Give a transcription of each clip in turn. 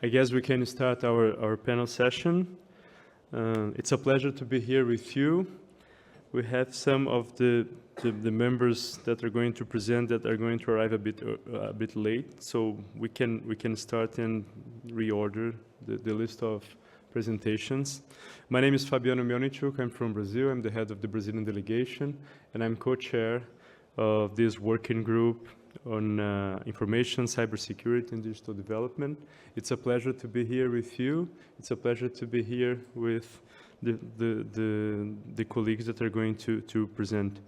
I guess we can start our panel session. It's a pleasure to be here with you. We have some of the members that are going to present that are going to arrive a bit late, so we can start and reorder the list of presentations. My name is Fabiano Mionichuk. I'm from Brazil. I'm the head of the Brazilian delegation, and I'm co-chair of this working group on information, cybersecurity, and digital development. It's a pleasure to be here with you. It's a pleasure to be here with the colleagues that are going to present.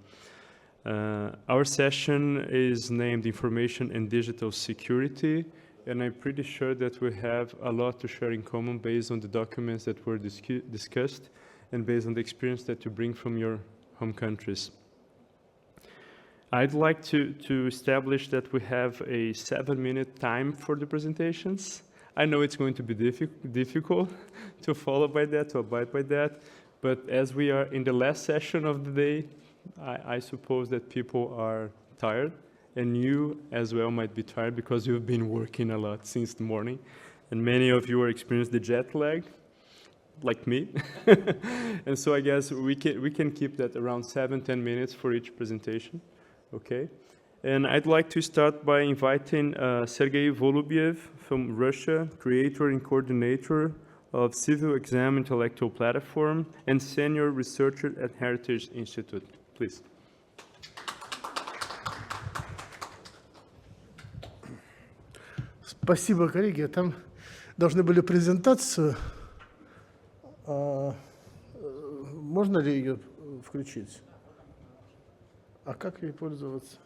Our session is named Information and Digital Security, and I'm pretty sure that we have a lot to share in common based on the documents that were discussed and based on the experience that you bring from your home countries. I'd like to establish that we have a 7-minute time for the presentations. I know it's going to be difficult to follow by that, to abide by that, but as we are in the last session of the day, I suppose that people are tired, and you as well might be tired because you've been working a lot since the morning, and many of you are experiencing the jet lag, like me. And so I guess we can keep that around 7-10 minutes for each presentation. Okay, and I'd like to start by inviting Sergei Volubiev from Russia, creator and coordinator of Civil Exam Intellectual Platform and senior researcher at Heritage Institute. Please. Спасибо, коллеги. Там должны были презентацию. Можно ли ее включить? А как ей пользоваться?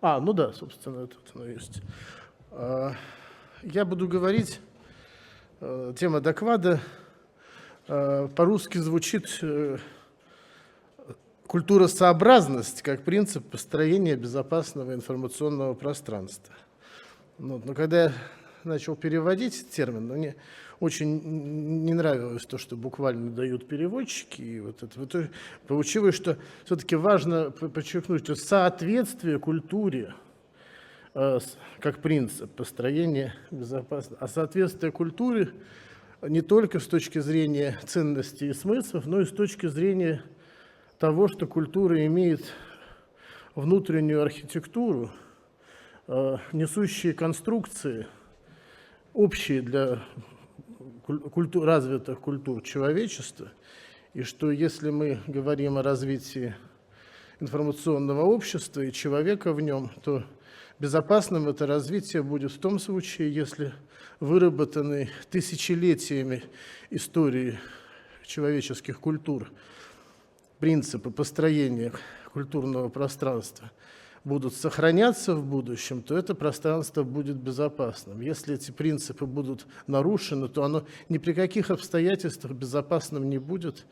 Ну да, собственно, тут оно есть. Я буду говорить, тема доклада по-русски звучит «Культуросообразность как принцип построения безопасного информационного пространства». Но когда я начал переводить термин, мне очень не нравилось то, что буквально дают переводчики. И вот это получилось, что все-таки важно подчеркнуть, что соответствие культуре как принцип построения безопасности, а соответствие культуре не только с точки зрения ценностей и смыслов, но и с точки зрения того, что культура имеет внутреннюю архитектуру, несущие конструкции, общие для развитых культур человечества, и что если мы говорим о развитии информационного общества и человека в нем, то безопасным это развитие будет в том случае, если выработанные тысячелетиями истории человеческих культур принципы построения культурного пространства будут сохраняться в будущем, то это пространство будет безопасным. Если эти принципы будут нарушены, то оно ни при каких обстоятельствах безопасным не будет,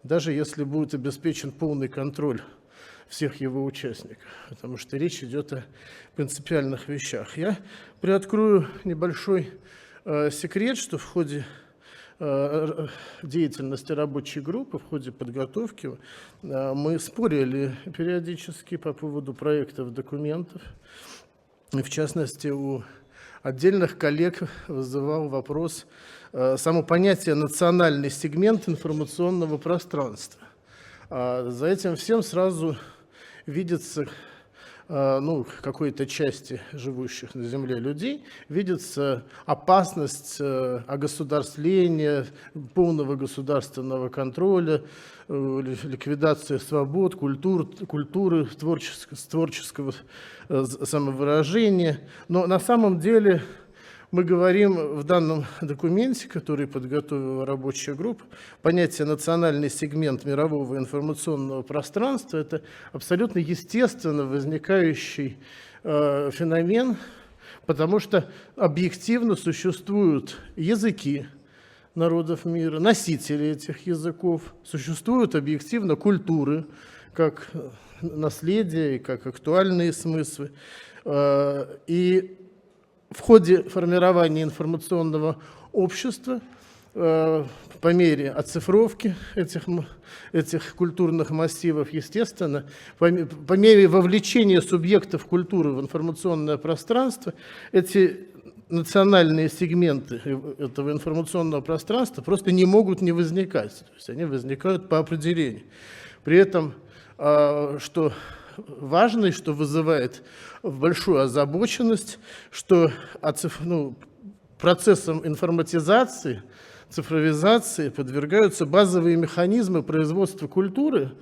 даже если будет обеспечен полный контроль всех его участников, потому что речь идет о принципиальных вещах. Я приоткрою небольшой секрет, что в ходе деятельности рабочей группы, в ходе подготовки мы спорили периодически по поводу проектов документов. И в частности, у отдельных коллег вызывал вопрос само понятие «национальный сегмент информационного пространства». За этим всем сразу видится, какой-то части живущих на Земле людей, видится опасность огосударствления, полного государственного контроля, ликвидации свобод, культуры творческого самовыражения. Но на самом деле мы говорим в данном документе, который подготовила рабочая группа, понятие «национальный сегмент мирового информационного пространства» – это абсолютно естественно возникающий феномен, потому что объективно существуют языки народов мира, носители этих языков, существуют объективно культуры, как наследие и как актуальные смыслы. И в ходе формирования информационного общества, по мере оцифровки этих культурных массивов, естественно, по мере вовлечения субъектов культуры в информационное пространство, эти национальные сегменты этого информационного пространства просто не могут не возникать. То есть они возникают по определению. При этом, что важно и что вызывает большую озабоченность, что процессом информатизации, цифровизации подвергаются базовые механизмы производства культуры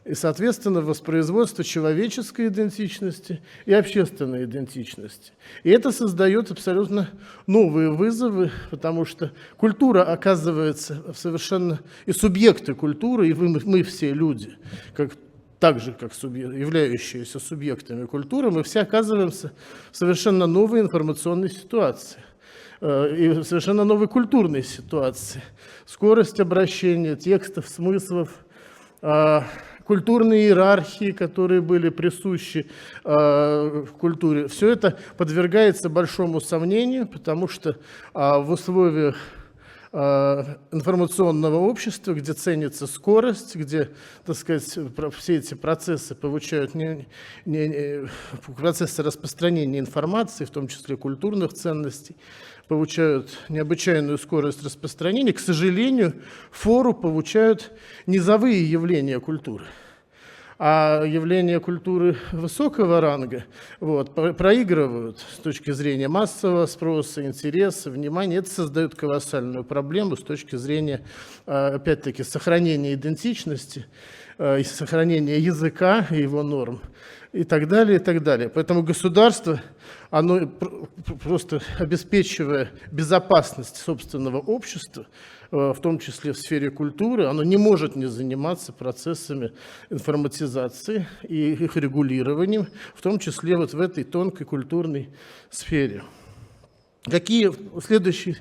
и, соответственно, воспроизводства человеческой идентичности и общественной идентичности. И это создает абсолютно новые вызовы, потому что культура оказывается совершенно... И субъекты культуры, и мы все люди, так же, как являющиеся субъектами культуры, мы все оказываемся в совершенно новой информационной ситуации и в совершенно новой культурной ситуации. Скорость обращения текстов, смыслов, культурные иерархии, которые были присущи в культуре, все это подвергается большому сомнению, потому что в условиях информационного общества, где ценится скорость, где, так сказать, все эти процессы получают процессы распространения информации, в том числе культурных ценностей, получают необычайную скорость распространения, к сожалению, фору получают низовые явления культуры. А явления культуры высокого ранга проигрывают с точки зрения массового спроса, интереса, внимания. Это создает колоссальную проблему с точки зрения, опять-таки, сохранения идентичности, и сохранения языка и его норм, и так далее, и так далее. Поэтому государство, оно просто обеспечивая безопасность собственного общества, в том числе в сфере культуры, оно не может не заниматься процессами информатизации и их регулированием, в том числе вот в этой тонкой культурной сфере. Какие следующие...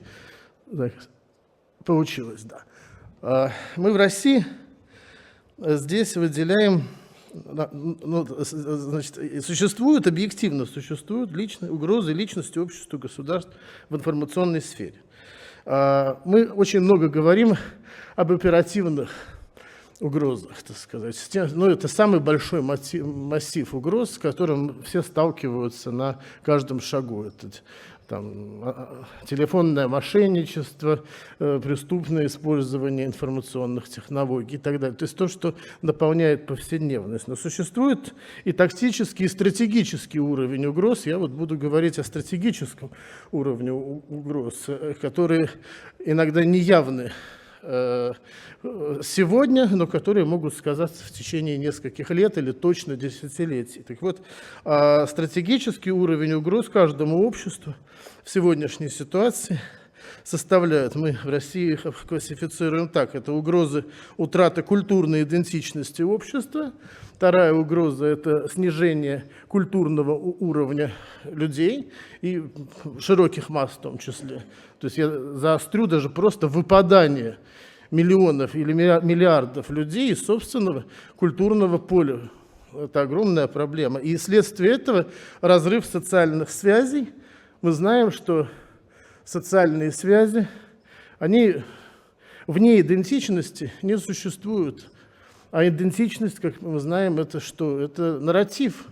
Получилось, да. Мы в России здесь выделяем... существуют, объективно существуют угрозы личности, обществу, государству в информационной сфере. Мы очень много говорим об оперативных угрозах, так сказать. Это самый большой массив угроз, с которым все сталкиваются на каждом шагу. Это телефонное мошенничество, преступное использование информационных технологий и так далее. То есть то, что наполняет повседневность. Но существует и тактический, и стратегический уровень угроз. Я буду говорить о стратегическом уровне угроз, которые иногда неявны сегодня, но которые могут сказаться в течение нескольких лет или точно десятилетий. Так вот, стратегический уровень угроз каждому обществу в сегодняшней ситуации составляют, мы в России их классифицируем так, это угрозы утраты культурной идентичности общества, вторая угроза – это снижение культурного уровня людей и широких масс в том числе. То есть я заострю даже просто выпадание миллионов или миллиардов людей из собственного культурного поля. Это огромная проблема. И вследствие этого разрыв социальных связей. Мы знаем, что социальные связи, они вне идентичности не существуют. А идентичность, как мы знаем, это что? Это нарратив.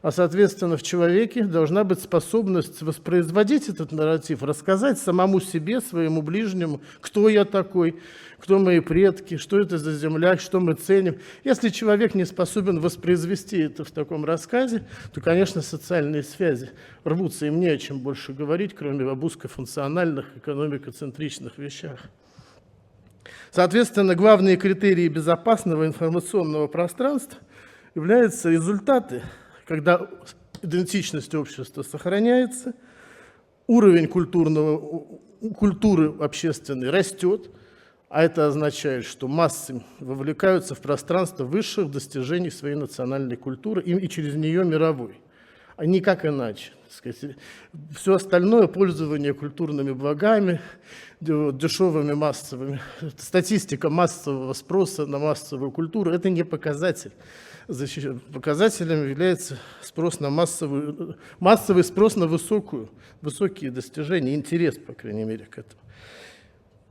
А, соответственно, в человеке должна быть способность воспроизводить этот нарратив, рассказать самому себе, своему ближнему, кто я такой, кто мои предки, что это за земля, что мы ценим. Если человек не способен воспроизвести это в таком рассказе, то, конечно, социальные связи рвутся, им не о чем больше говорить, кроме об узкофункциональных, экономикоцентричных вещах. Соответственно, главные критерии безопасного информационного пространства являются результаты, когда идентичность общества сохраняется, уровень культуры общественной растет, а это означает, что массы вовлекаются в пространство высших достижений своей национальной культуры и через нее мировой, а никак иначе. Все остальное пользование культурными благами, дешевыми массовыми, статистика массового спроса на массовую культуру – это не показатель. Показателем является спрос на массовый спрос на высокие достижения, интерес, по крайней мере, к этому.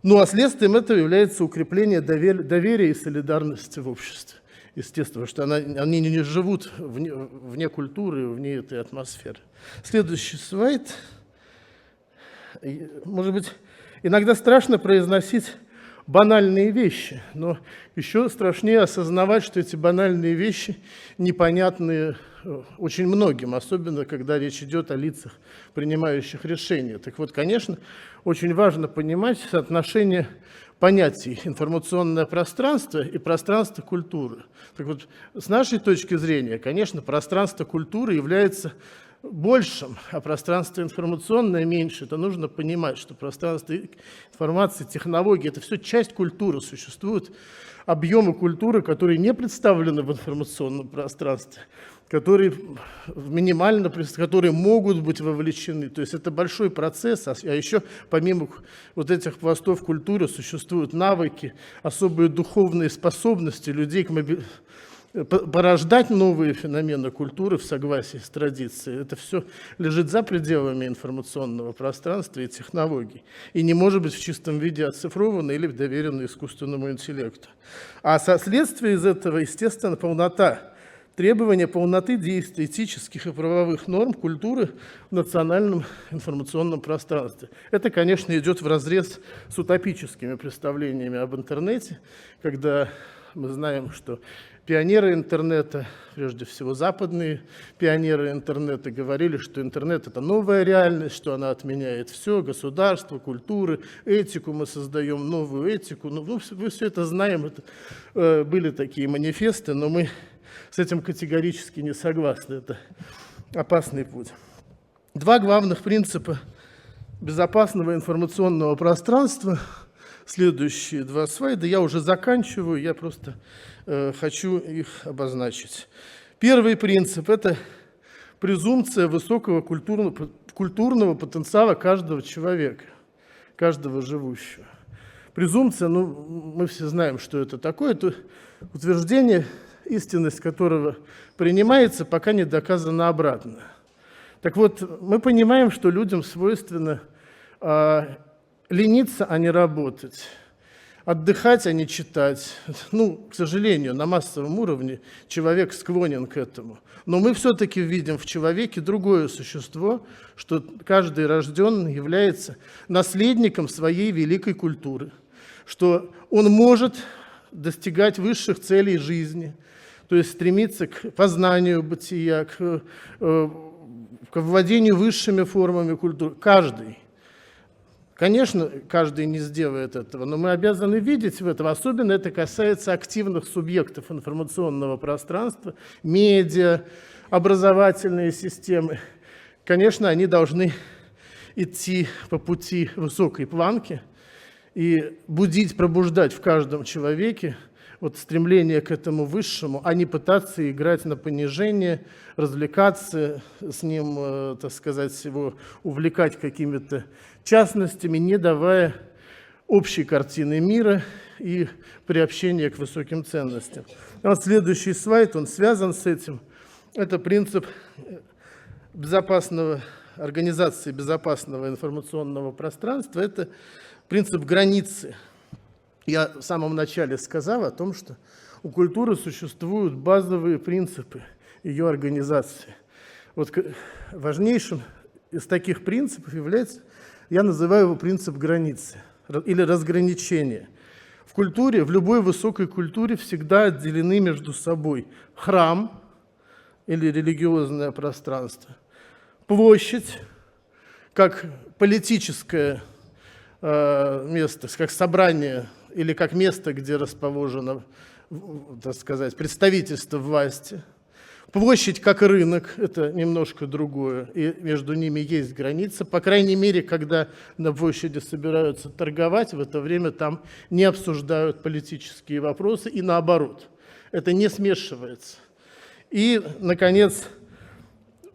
Ну а следствием этого является укрепление доверия и солидарности в обществе. Естественно, что они не живут вне культуры, вне этой атмосферы. Следующий слайд. может быть, иногда страшно произносить банальные вещи, но еще страшнее осознавать, что эти банальные вещи непонятны очень многим, особенно когда речь идет о лицах, принимающих решения. Так вот, конечно, очень важно понимать соотношение понятий информационное пространство и пространство культуры. Так вот, с нашей точки зрения, конечно, пространство культуры является большим, а пространство информационное меньше. Это нужно понимать, что пространство информации, технологии – это все часть культуры. Существуют объемы культуры, которые не представлены в информационном пространстве, которые которые могут быть вовлечены. То есть это большой процесс, а еще помимо вот этих пластов культуры существуют навыки, особые духовные способности людей порождать новые феномены культуры в согласии с традицией. Это все лежит за пределами информационного пространства и технологий. И не может быть в чистом виде оцифровано или доверено искусственному интеллекту. А следствие из этого, естественно, требование полноты действий этических и правовых норм культуры в национальном информационном пространстве. Это, конечно, идет вразрез с утопическими представлениями об интернете, когда мы знаем, что пионеры интернета, прежде всего западные пионеры интернета, говорили, что интернет – это новая реальность, что она отменяет все, государство, культуры, этику, мы создаем новую этику. Мы все это знаем, были такие манифесты, но мы с этим категорически не согласны. Это опасный путь. Два главных принципа безопасного информационного пространства. Следующие два слайда. Я уже заканчиваю, я просто хочу их обозначить. Первый принцип – это презумпция высокого культурного потенциала каждого человека, каждого живущего. Презумпция, мы все знаем, что это такое. Это утверждение, истинность которого принимается, пока не доказано обратно. Так вот, мы понимаем, что людям свойственно лениться, а не работать, отдыхать, а не читать. К сожалению, на массовом уровне человек склонен к этому. Но мы все-таки видим в человеке другое существо, что каждый рожденный является наследником своей великой культуры, что он может достигать высших целей жизни, то есть стремиться к познанию бытия, к владению высшими формами культуры. Каждый. Конечно, каждый не сделает этого, но мы обязаны видеть в этом. Особенно это касается активных субъектов информационного пространства, медиа, образовательные системы. Конечно, они должны идти по пути высокой планки и пробуждать в каждом человеке стремление к этому высшему, а не пытаться играть на понижение, развлекаться с ним, так сказать, его увлекать какими-то частностями, не давая общей картины мира и приобщения к высоким ценностям. Следующий слайд, он связан с этим. Это принцип организации безопасного информационного пространства, это принцип границы. Я в самом начале сказал о том, что у культуры существуют базовые принципы ее организации. Важнейшим из таких принципов является, я называю его принцип границы или разграничения. В культуре, в любой высокой культуре всегда отделены между собой храм или религиозное пространство, площадь как политическое место, как собрание или как место, где расположено, так сказать, представительство власти. Площадь как рынок – это немножко другое, и между ними есть граница. По крайней мере, когда на площади собираются торговать, в это время там не обсуждают политические вопросы, и наоборот, это не смешивается. И, наконец,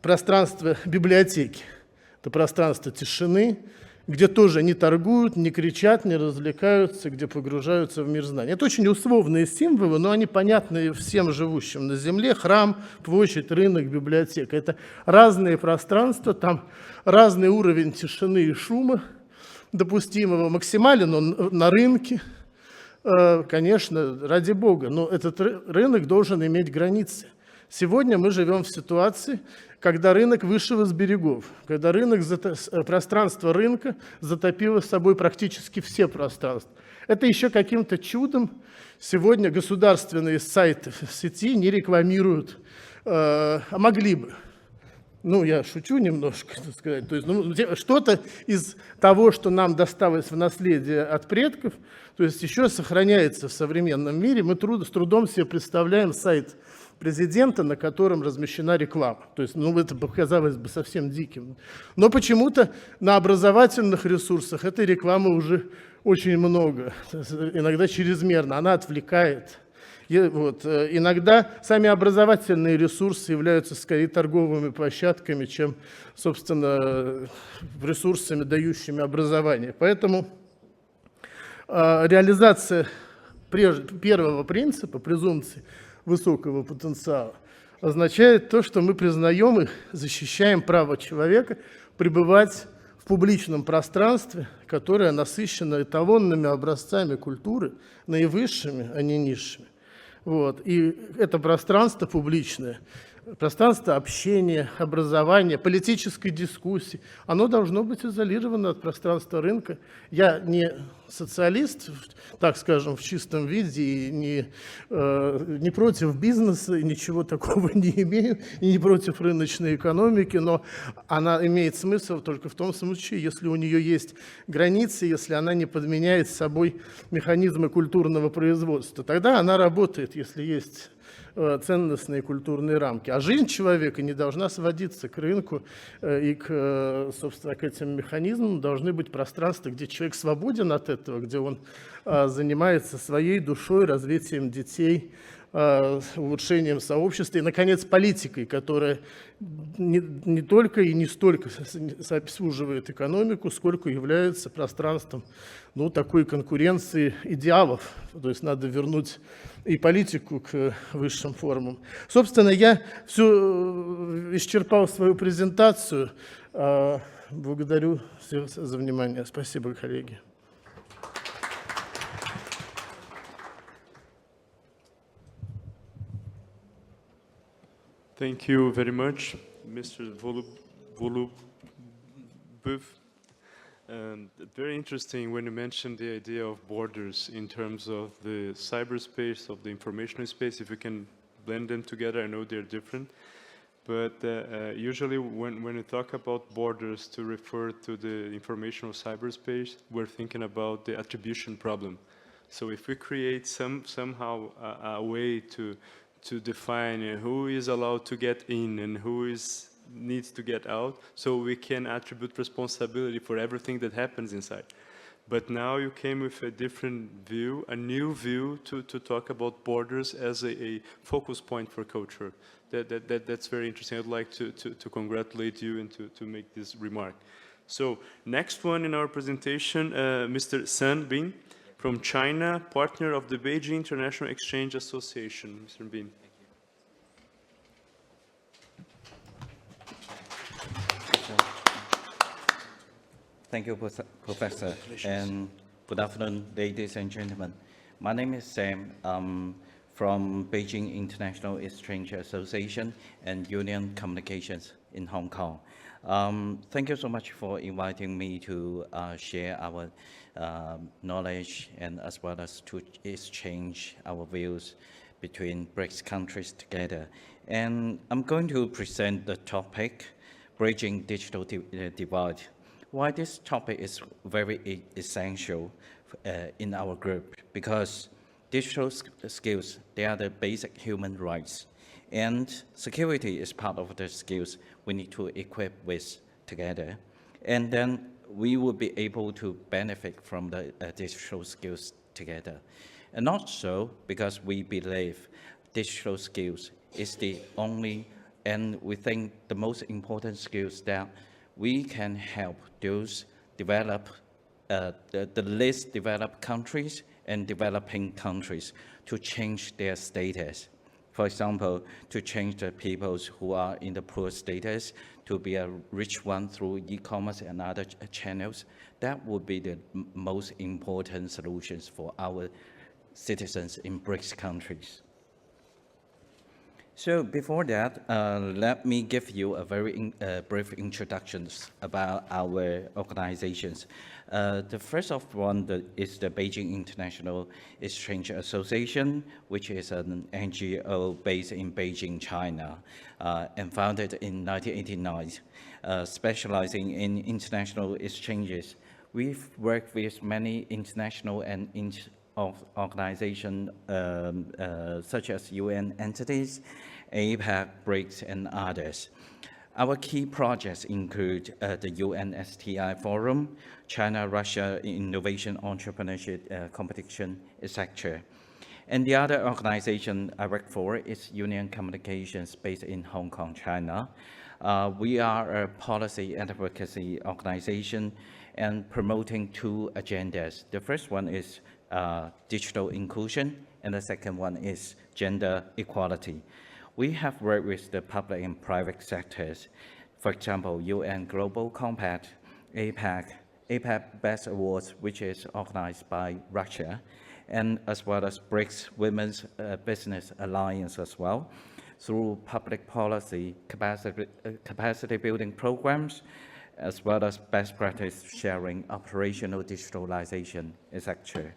пространство библиотеки – это пространство тишины, где тоже не торгуют, не кричат, не развлекаются, где погружаются в мир знаний. Это очень условные символы, но они понятны всем живущим на Земле. Храм, площадь, рынок, библиотека. Это разные пространства, там разный уровень тишины и шума допустимого. Максимален он на рынке, конечно, ради бога, но этот рынок должен иметь границы. Сегодня мы живем в ситуации, когда рынок вышел из берегов, когда пространство рынка затопило собой практически все пространства. Это еще каким-то чудом сегодня государственные сайты в сети не рекламируют, а могли бы. Ну, я шучу немножко, так сказать. То есть, что-то из того, что нам досталось в наследие от предков, то есть еще сохраняется в современном мире. Мы с трудом себе представляем сайт президента, на котором размещена реклама. То есть, это показалось бы совсем диким. Но почему-то на образовательных ресурсах этой рекламы уже очень много, иногда чрезмерно, она отвлекает. Иногда сами образовательные ресурсы являются скорее торговыми площадками, чем, собственно, ресурсами, дающими образование. Поэтому реализация первого принципа, презумпции высокого потенциала, означает то, что мы признаем и защищаем право человека пребывать в публичном пространстве, которое насыщено эталонными образцами культуры, наивысшими, а не низшими. И это пространство публичное, пространство общения, образования, политической дискуссии, оно должно быть изолировано от пространства рынка. Я не социалист, так скажем, в чистом виде, и не против бизнеса, и ничего такого не имею, и не против рыночной экономики, но она имеет смысл только в том случае, если у нее есть границы, если она не подменяет собой механизмы культурного производства. Тогда она работает, если есть ценностные культурные рамки. А жизнь человека не должна сводиться к рынку и собственно, к этим механизмам. Должны быть пространства, где человек свободен от этого, где он занимается своей душой, развитием детей, улучшением сообщества и, наконец, политикой, которая не только и не столько обслуживает экономику, сколько является пространством такой конкуренции идеалов. То есть надо вернуть и политику к высшим формам. Собственно, я исчерпал свою презентацию. Благодарю всех за внимание. Спасибо, коллеги. Thank you very much, Mr. Volubov. Very interesting when you mentioned the idea of borders in terms of the cyberspace, of the informational space, if we can blend them together. I know they're different, but usually when we talk about borders to refer to the informational cyberspace, we're thinking about the attribution problem. So if we create somehow a way to define who is allowed to get in and who needs to get out, so we can attribute responsibility for everything that happens inside. But now you came with a different view, a new view to talk about borders as a focus point for culture. That's very interesting. I'd like to congratulate you and to make this remark. So next one in our presentation, Mr. San Bin, from China, partner of the Beijing International Exchange Association. Mr. Bin. Thank you, Professor, and good afternoon, ladies and gentlemen. My name is Sam from Beijing International Exchange Association and Union Communications in Hong Kong. Thank you so much for inviting me to share our knowledge and as well as to exchange our views between BRICS countries together. And I'm going to present the topic, Bridging Digital Divide. Why this topic is very essential in our group, because digital skills, they are the basic human rights, and security is part of the skills we need to equip with together. And then we will be able to benefit from the digital skills together. And also because we believe digital skills is the only, and we think the most important skills that we can help those the least developed countries and developing countries to change their status. For example, to change the peoples who are in the poor status to be a rich one through e-commerce and other channels. That would be the most important solutions for our citizens in BRICS countries. So before that, let me give you a very brief introduction about our organizations. The first of one is the Beijing International Exchange Association, which is an NGO based in Beijing, China, and founded in 1989, specializing in international exchanges. We've worked with many international and organizations such as UN entities, APEC, BRICS, and others. Our key projects include the UNSTI Forum, China-Russia Innovation Entrepreneurship Competition, etc. And the other organization I work for is Union Communications based in Hong Kong, China. We are a policy advocacy organization and promoting two agendas. The first one is digital inclusion, and the second one is gender equality. We have worked with the public and private sectors. For example, UN Global Compact, APEC Best Awards, which is organized by Russia, and as well as BRICS Women's Business Alliance as well, through public policy capacity building programs, as well as best practice sharing, operational digitalization, etc.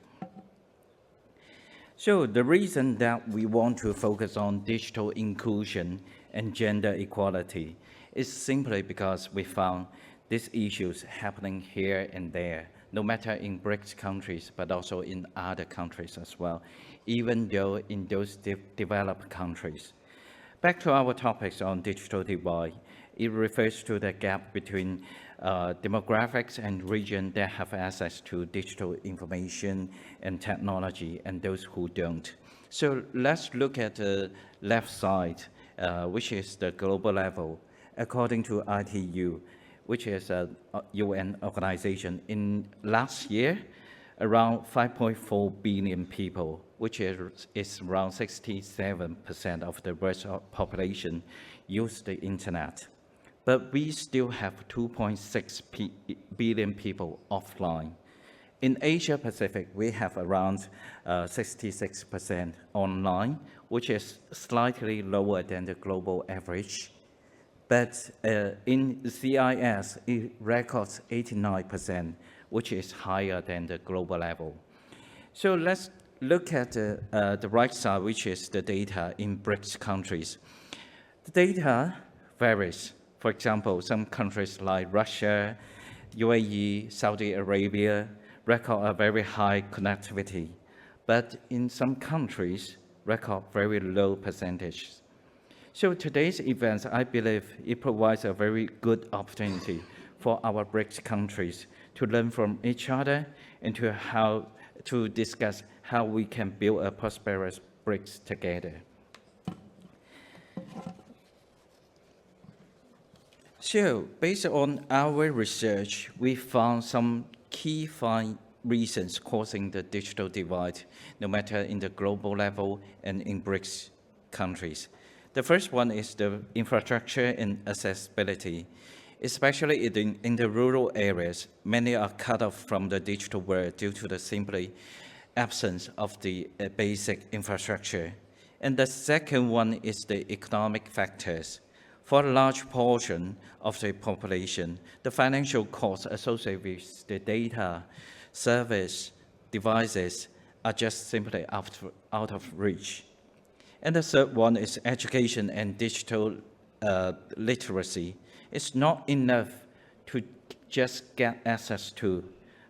So the reason that we want to focus on digital inclusion and gender equality is simply because we found these issues happening here and there, no matter in BRICS countries, but also in other countries as well, even though in those developed countries. Back to our topics on digital divide, it refers to the gap between demographics and regions that have access to digital information and technology and those who don't. So let's look at the left side, which is the global level. According to ITU, which is a UN organization, in last year, around 5.4 billion people, which is around 67% of the world's population, use the internet. But we still have 2.6 billion people offline. In Asia Pacific, we have around 66% online, which is slightly lower than the global average. But in CIS, it records 89%, which is higher than the global level. So let's look at the right side, which is the data in BRICS countries. The data varies. For example, some countries like Russia, UAE, Saudi Arabia record a very high connectivity, but in some countries record very low percentages. So today's event, I believe it provides a very good opportunity for our BRICS countries to learn from each other and to discuss how we can build a prosperous BRICS together. So, based on our research, we found some key reasons causing the digital divide, no matter in the global level and in BRICS countries. The first one is the infrastructure and accessibility. Especially in the rural areas, many are cut off from the digital world due to the simply absence of the basic infrastructure. And the second one is the economic factors. For a large portion of the population, the financial costs associated with the data, service, devices are just simply out of reach. And the third one is education and digital literacy. It's not enough to just get access to,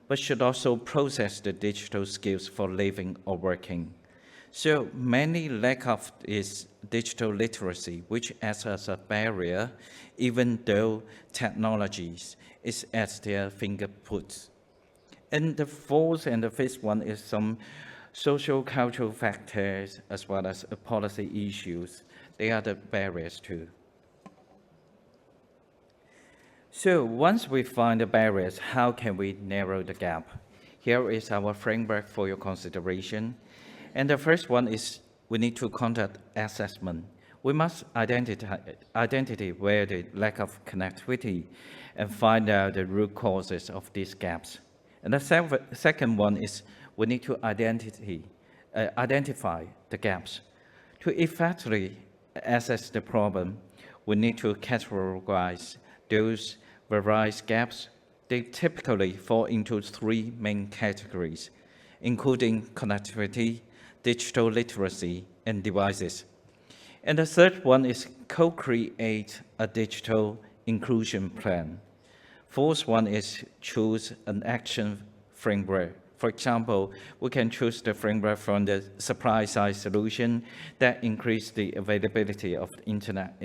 but should also process the digital skills for living or working. So many lack of this digital literacy, which acts as a barrier, even though technologies is at their fingertips. And the fourth and the fifth one is some social cultural factors as well as policy issues. They are the barriers too. So once we find the barriers, how can we narrow the gap? Here is our framework for your consideration. And the first one is we need to conduct assessment. We must identify where the lack of connectivity and find out the root causes of these gaps. And the second one is we need to identify the gaps. To effectively assess the problem, we need to categorize those various gaps. They typically fall into three main categories, including connectivity, digital literacy, and devices. And the third one is co-create a digital inclusion plan. Fourth one is choose an action framework. For example, we can choose the framework from the supply-side solution that increase the availability of internet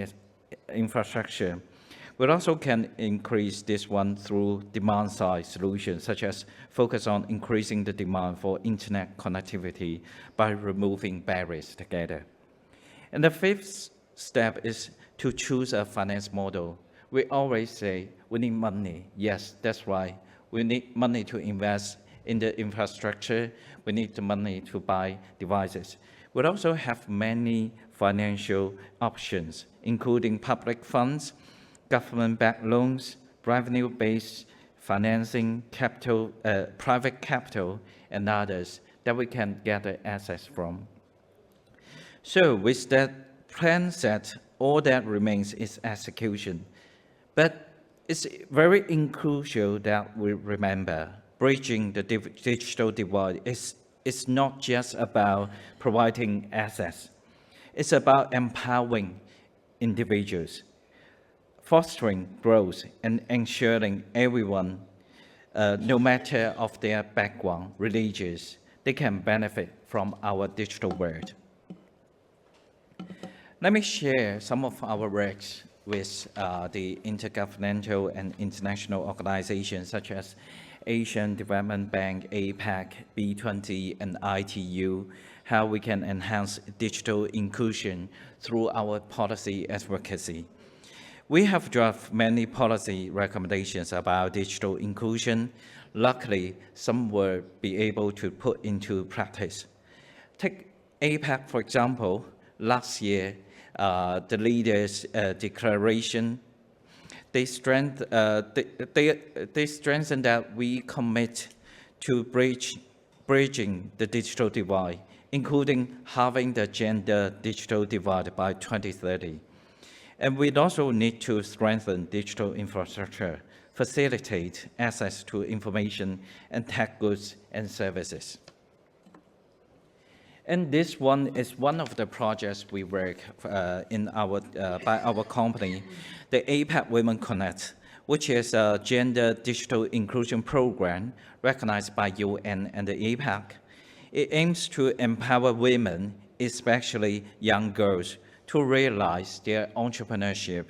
infrastructure. We also can increase this one through demand-side solutions, such as focus on increasing the demand for internet connectivity by removing barriers together. And the fifth step is to choose a finance model. We always say we need money. Yes, that's right. We need money to invest in the infrastructure. We need the money to buy devices. We also have many financial options, including public funds, government-backed loans, revenue-based financing, capital, private capital, and others that we can gather access from. So with that plan set, all that remains is execution. But it's very crucial that we remember bridging the digital divide is not just about providing access. It's about empowering individuals, fostering growth, and ensuring everyone, no matter of their background, religious, they can benefit from our digital world. Let me share some of our works with the intergovernmental and international organizations such as Asian Development Bank, APEC, B20, and ITU, how we can enhance digital inclusion through our policy advocacy. We have drafted many policy recommendations about digital inclusion. Luckily, some will be able to put into practice. Take APEC, for example. Last year, the leaders' declaration, they strengthened that we commit to bridging the digital divide, including halving the gender digital divide by 2030. And we also need to strengthen digital infrastructure, facilitate access to information and tech goods and services. And this one is one of the projects we work by our company, the APEC Women Connect, which is a gender digital inclusion program recognized by UN and the APEC. It aims to empower women, especially young girls, to realize their entrepreneurship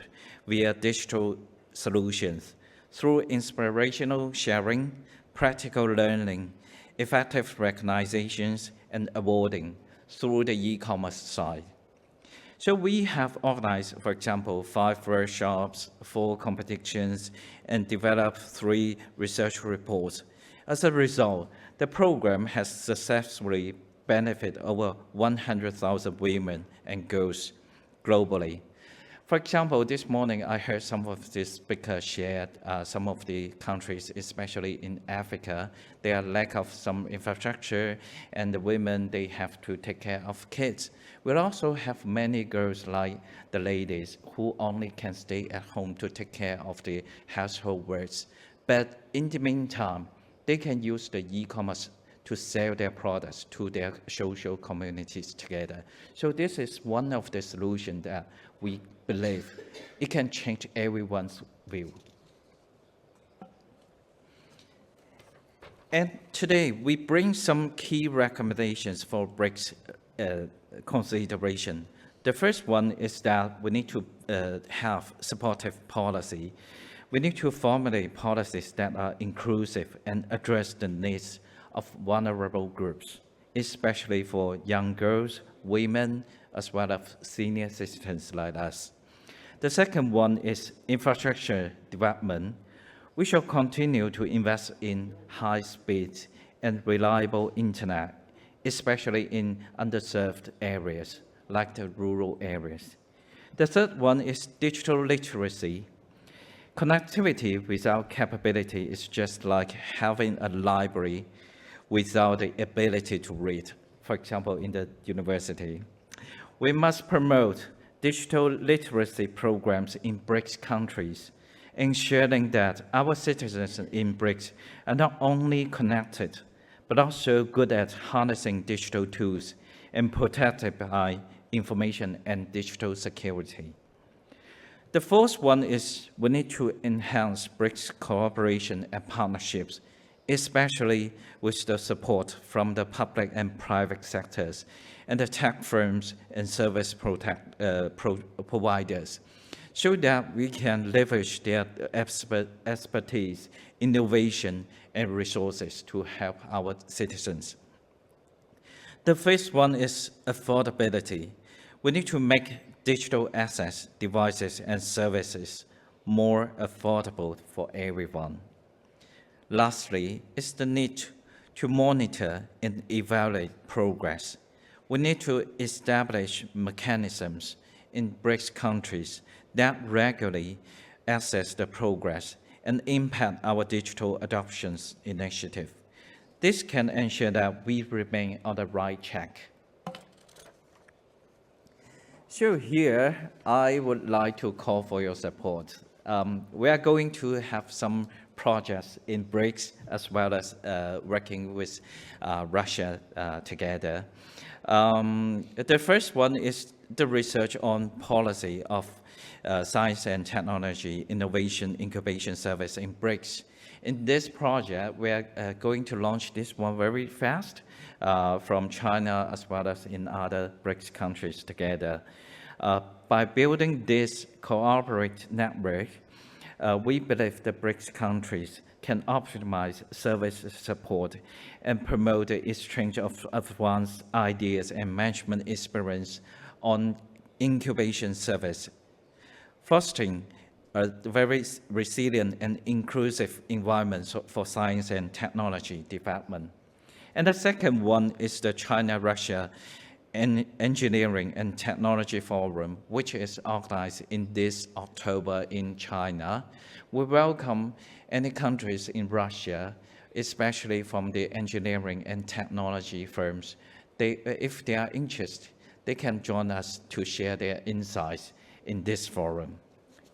via digital solutions through inspirational sharing, practical learning, effective recognizations, and awarding through the e-commerce side. So we have organized, for example, 5 workshops, 4 competitions, and developed 3 research reports. As a result, the program has successfully benefited over 100,000 women and girls globally. For example, this morning I heard some of the speakers shared some of the countries, especially in Africa, there are lack of some infrastructure, and the women, they have to take care of kids. We also have many girls like the ladies who only can stay at home to take care of the household works. But in the meantime, they can use the e-commerce to sell their products to their social communities together. So this is one of the solutions that we believe it can change everyone's view. And today, we bring some key recommendations for BRICS consideration. The first one is that we need to have supportive policy. We need to formulate policies that are inclusive and address the needs of vulnerable groups, especially for young girls, women, as well as senior citizens like us. The second one is infrastructure development. We shall continue to invest in high-speed and reliable internet, especially in underserved areas, like the rural areas. The third one is digital literacy. Connectivity without capability is just like having a library without the ability to read, for example, in the university. We must promote digital literacy programs in BRICS countries, ensuring that our citizens in BRICS are not only connected, but also good at harnessing digital tools and protected by information and digital security. The fourth one is we need to enhance BRICS cooperation and partnerships, especially with the support from the public and private sectors and the tech firms and service providers, so that we can leverage their expertise, innovation, and resources to help our citizens. The fifth one is affordability. We need to make digital assets, devices, and services more affordable for everyone. Lastly, is the need to monitor and evaluate progress. We need to establish mechanisms in BRICS countries that regularly assess the progress and impact our digital adoptions initiative. This can ensure that we remain on the right track. So here, I would like to call for your support. We are going to have some projects in BRICS as well as working with Russia together. The first one is the research on policy of science and technology innovation incubation service in BRICS. In this project, we are going to launch this one very fast from China as well as in other BRICS countries together. By building this cooperative network, we believe the BRICS countries can optimize service support and promote the exchange of advanced ideas and management experience on incubation service, fostering a very resilient and inclusive environment for science and technology development. And the second one is the China-Russia Engineering and Technology Forum, which is organized in this October in China. We welcome any countries in Russia, especially from the engineering and technology firms. If they are interested, they can join us to share their insights in this forum.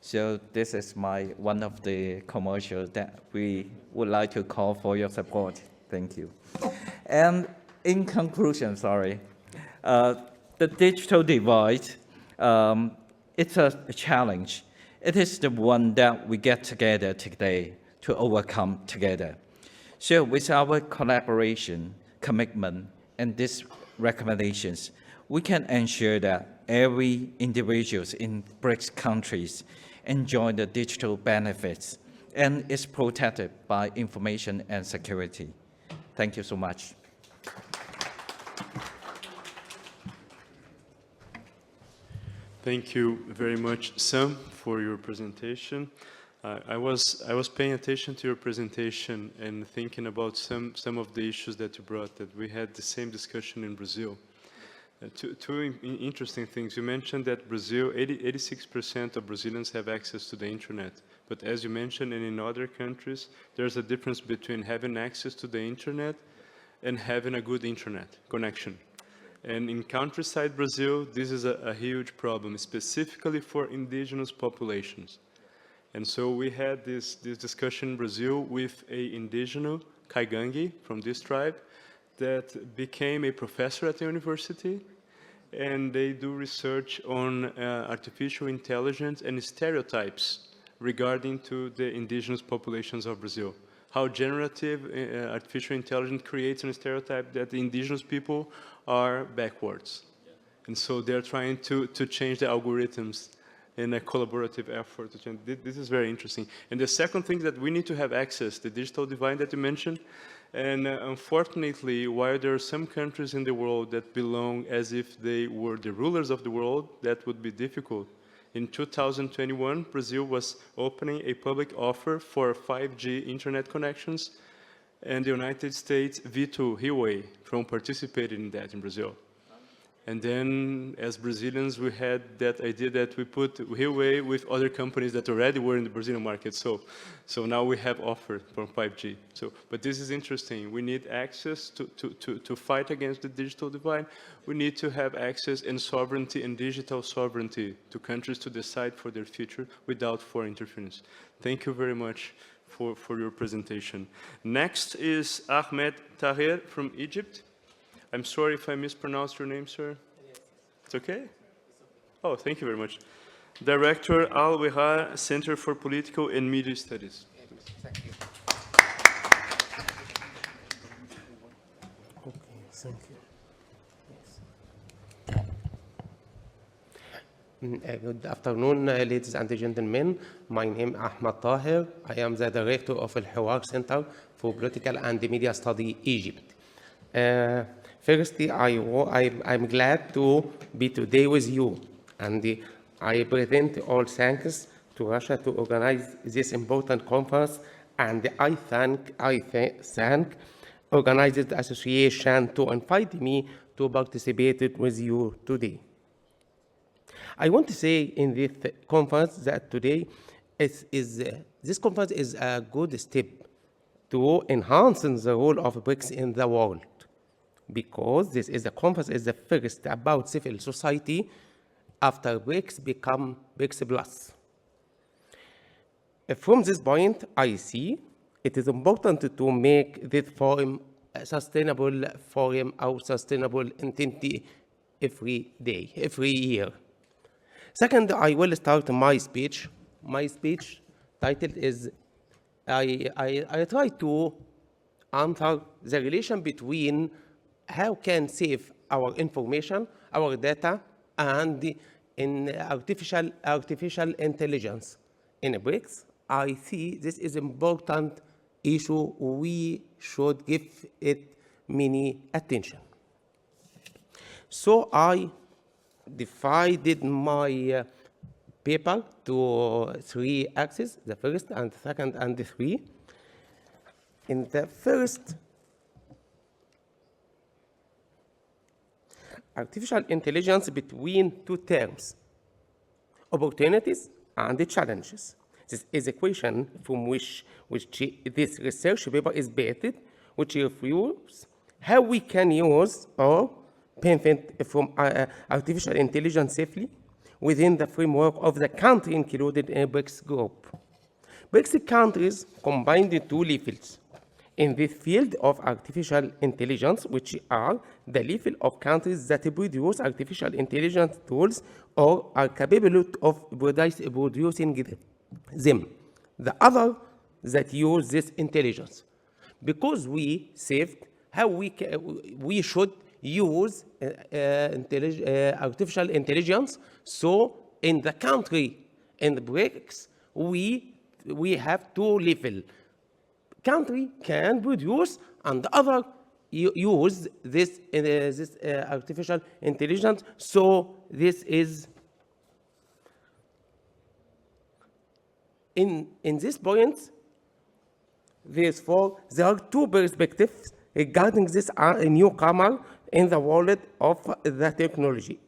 So this is one of the commercials that we would like to call for your support. Thank you. And in conclusion, the digital divide, it's a challenge. It is the one that we get together today to overcome together. So with our collaboration, commitment, and these recommendations, we can ensure that every individual in BRICS countries enjoy the digital benefits and is protected by information and security. Thank you so much. Thank you very much, Sam, for your presentation. I was paying attention to your presentation and thinking about some of the issues that you brought, that we had the same discussion in Brazil. Two interesting things. You mentioned that Brazil, 86% of Brazilians have access to the internet. But as you mentioned, and in other countries, there's a difference between having access to the internet and having a good internet connection. And in countryside Brazil, this is a huge problem, specifically for indigenous populations. And so we had this discussion in Brazil with an indigenous Kaigangi from this tribe that became a professor at the university, and they do research on artificial intelligence and stereotypes regarding to the indigenous populations of Brazil. How generative artificial intelligence creates a stereotype that the indigenous people are backwards. And so they're trying to change the algorithms in a collaborative effort to change. This is very interesting. And the second thing that we need to have access, the digital divide that you mentioned. And unfortunately, while there are some countries in the world that belong as if they were the rulers of the world, that would be difficult. In 2021, Brazil was opening a public offer for 5G internet connections, and the United States vetoed Huawei from participating in that in Brazil. And then, as Brazilians, we had that idea that we put Huawei with other companies that already were in the Brazilian market. So now we have offer from 5G. But this is interesting. We need access to fight against the digital divide. We need to have access and sovereignty and digital sovereignty to countries to decide for their future without foreign interference. Thank you very much for your presentation. Next is Ahmed Tahir from Egypt. I'm sorry if I mispronounced your name, sir. It's okay? Oh, thank you very much. Director Al-Wihar Center for Political and Media Studies. Thank you. Okay, thank you. Good afternoon, ladies and gentlemen. My name is Ahmed Tahir. I am the director of Al-Hiwar Center for Political and Media Study, Egypt. Firstly, I'm glad to be today with you, and I present all thanks to Russia to organize this important conference, and I thank Organized Association to invite me to participate with you today. I want to say in this conference that today this conference is a good step to enhance the role of BRICS in the world, because this is the conference is the first about civil society after BRICS become BRICS Plus. From this point, I see it is important to make this forum a sustainable forum or sustainable entity every day, every year. Second, I will start my speech. My speech title is I try to answer the relation between how can save our information, our data, and in artificial intelligence. In BRICS, I see this is important issue. We should give it many attention. So I divided my paper to 3 axes, the first and second and the 3. In the first, artificial intelligence between 2 terms, opportunities and the challenges. This is a question from which this research paper is based, which reviews how we can use or benefit from artificial intelligence safely within the framework of the country included in BRICS group. BRICS countries combine the 2 levels in this field of artificial intelligence, which are the level of countries that produce artificial intelligence tools or are capable of producing them. The other that use this intelligence. Because we saved how we should use artificial intelligence. So in the country, in the BRICS, we have 2 levels. Country can produce and the other use this artificial intelligence. So this is in this point. Therefore, there are 2 perspectives regarding this newcomer in the world of the technology.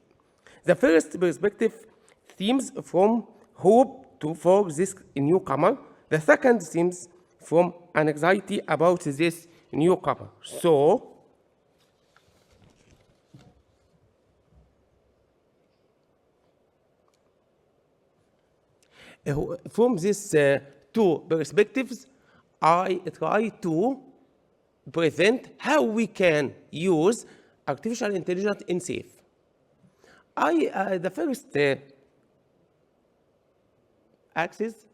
The first perspective stems from hope for this newcomer. The second stems from an anxiety about this newcomer. So, from these 2 perspectives, I try to present how we can use artificial intelligence in safe. The first axis,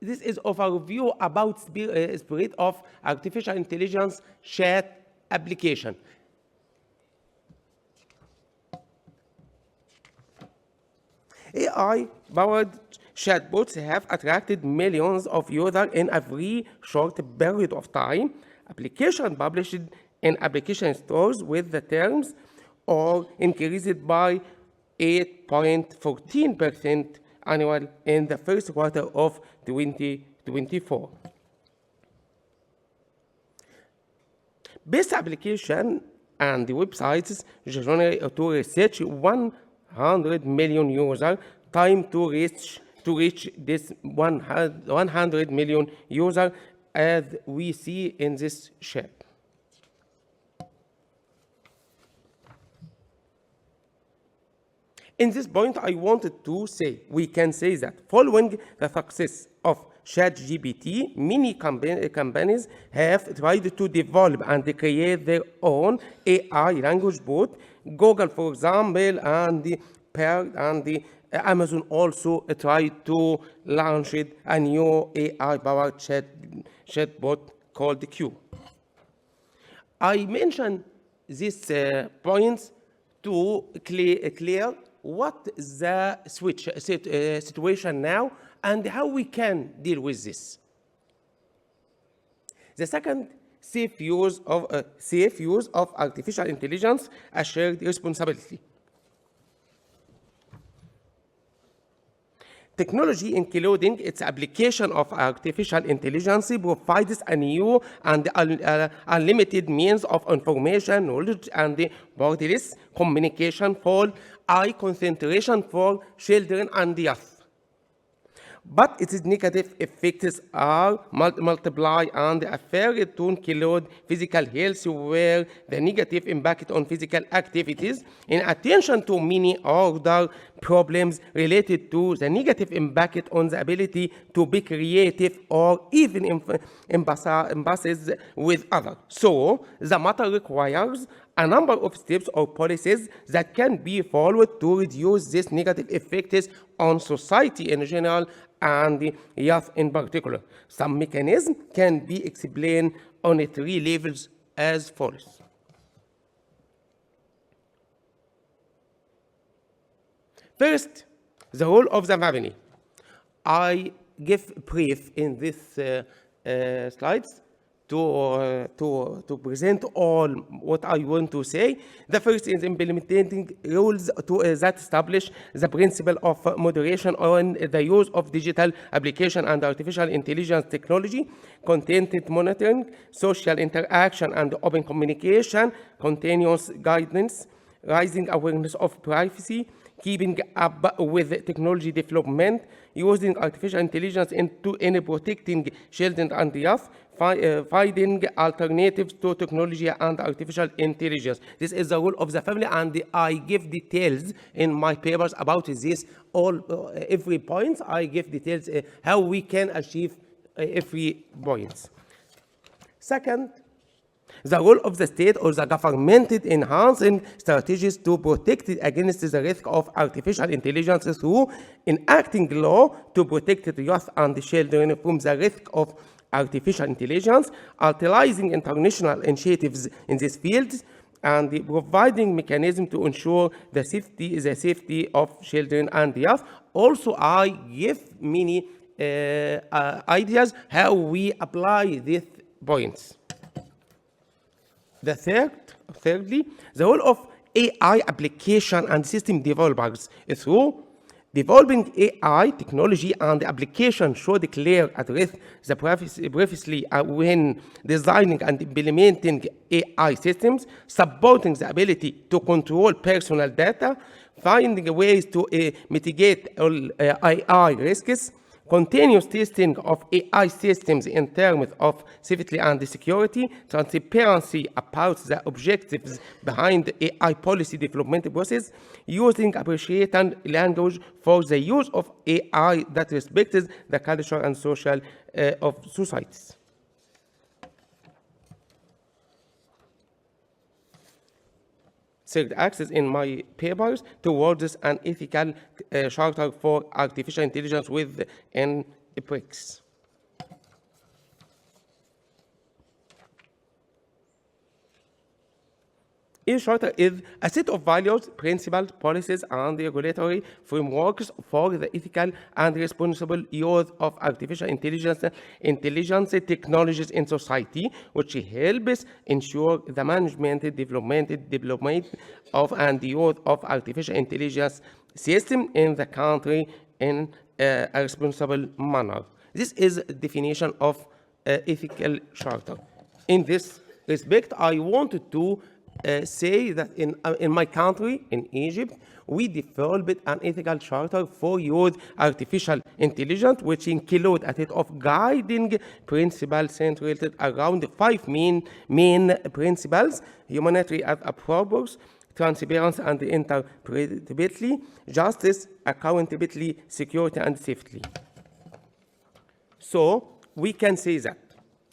this is overview about spirit of artificial intelligence chat application. AI-powered chatbots have attracted millions of users in a very short period of time. Application published in application stores with the terms or increased by 8.14% annual in the first quarter of 2024. Best application and the websites generally to research 100 million users, time to reach this 100 million users as we see in this shape. In this point, I wanted to say, we can say that following the success of ChatGPT, many companies have tried to develop and create their own AI language bot. Google, for example, and the Amazon also tried to launch a new AI-powered chatbot called Q. I mentioned these points to clear what the situation now and how we can deal with this. The second, safe use of artificial intelligence, a shared responsibility. Technology, including its application of artificial intelligence, provides a new and unlimited means of information, knowledge, and borderless communication for high concentration for children and youth. But its negative effects are multiplied and affect to include physical health, where the negative impact on physical activities, in addition to many other problems related to the negative impact on the ability to be creative or even empathize with others. So, the matter requires a number of steps or policies that can be followed to reduce these negative effects on society in general and the youth in particular. Some mechanisms can be explained on 3 levels as follows. First, the role of the family. I give brief in this slides to present all what I want to say. The first is implementing rules that establish the principle of moderation on the use of digital application and artificial intelligence technology, content monitoring, social interaction and open communication, continuous guidance, raising awareness of privacy, keeping up with technology development, using artificial intelligence in protecting children and youth, finding alternatives to technology and artificial intelligence. This is the role of the family, and I give details in my papers about this. Every point, I give details how we can achieve every point. Second, the role of the state or the government in enhancing strategies to protect against the risk of artificial intelligence through enacting law to protect the youth and the children from the risk of artificial intelligence, utilizing international initiatives in this field, and providing mechanisms to ensure the safety of children and youth. Also, I give many ideas how we apply these points. Thirdly, the role of AI application and system developers through developing AI technology and application should declare address the privacy when designing and implementing AI systems, supporting the ability to control personal data, finding ways to mitigate all AI risks, continuous testing of AI systems in terms of safety and security, transparency about the objectives behind the AI policy development process, using appropriate language for the use of AI that respects the culture and social of societies. Third, access in my papers towards an ethical charter for artificial intelligence within BRICS. Each charter is a set of values, principles, policies, and regulatory frameworks for the ethical and responsible use of artificial intelligence technologies in society, which helps ensure the management, development of and use of artificial intelligence system in the country in a responsible manner. This is the definition of ethical charter. In this respect, I wanted to say that in my country, in Egypt, we developed an ethical charter for use artificial intelligence, which include a set of guiding principles centered around 5 main principles: humanitarian approach, transparency and interoperability, justice, accountability, security, and safety. So we can say that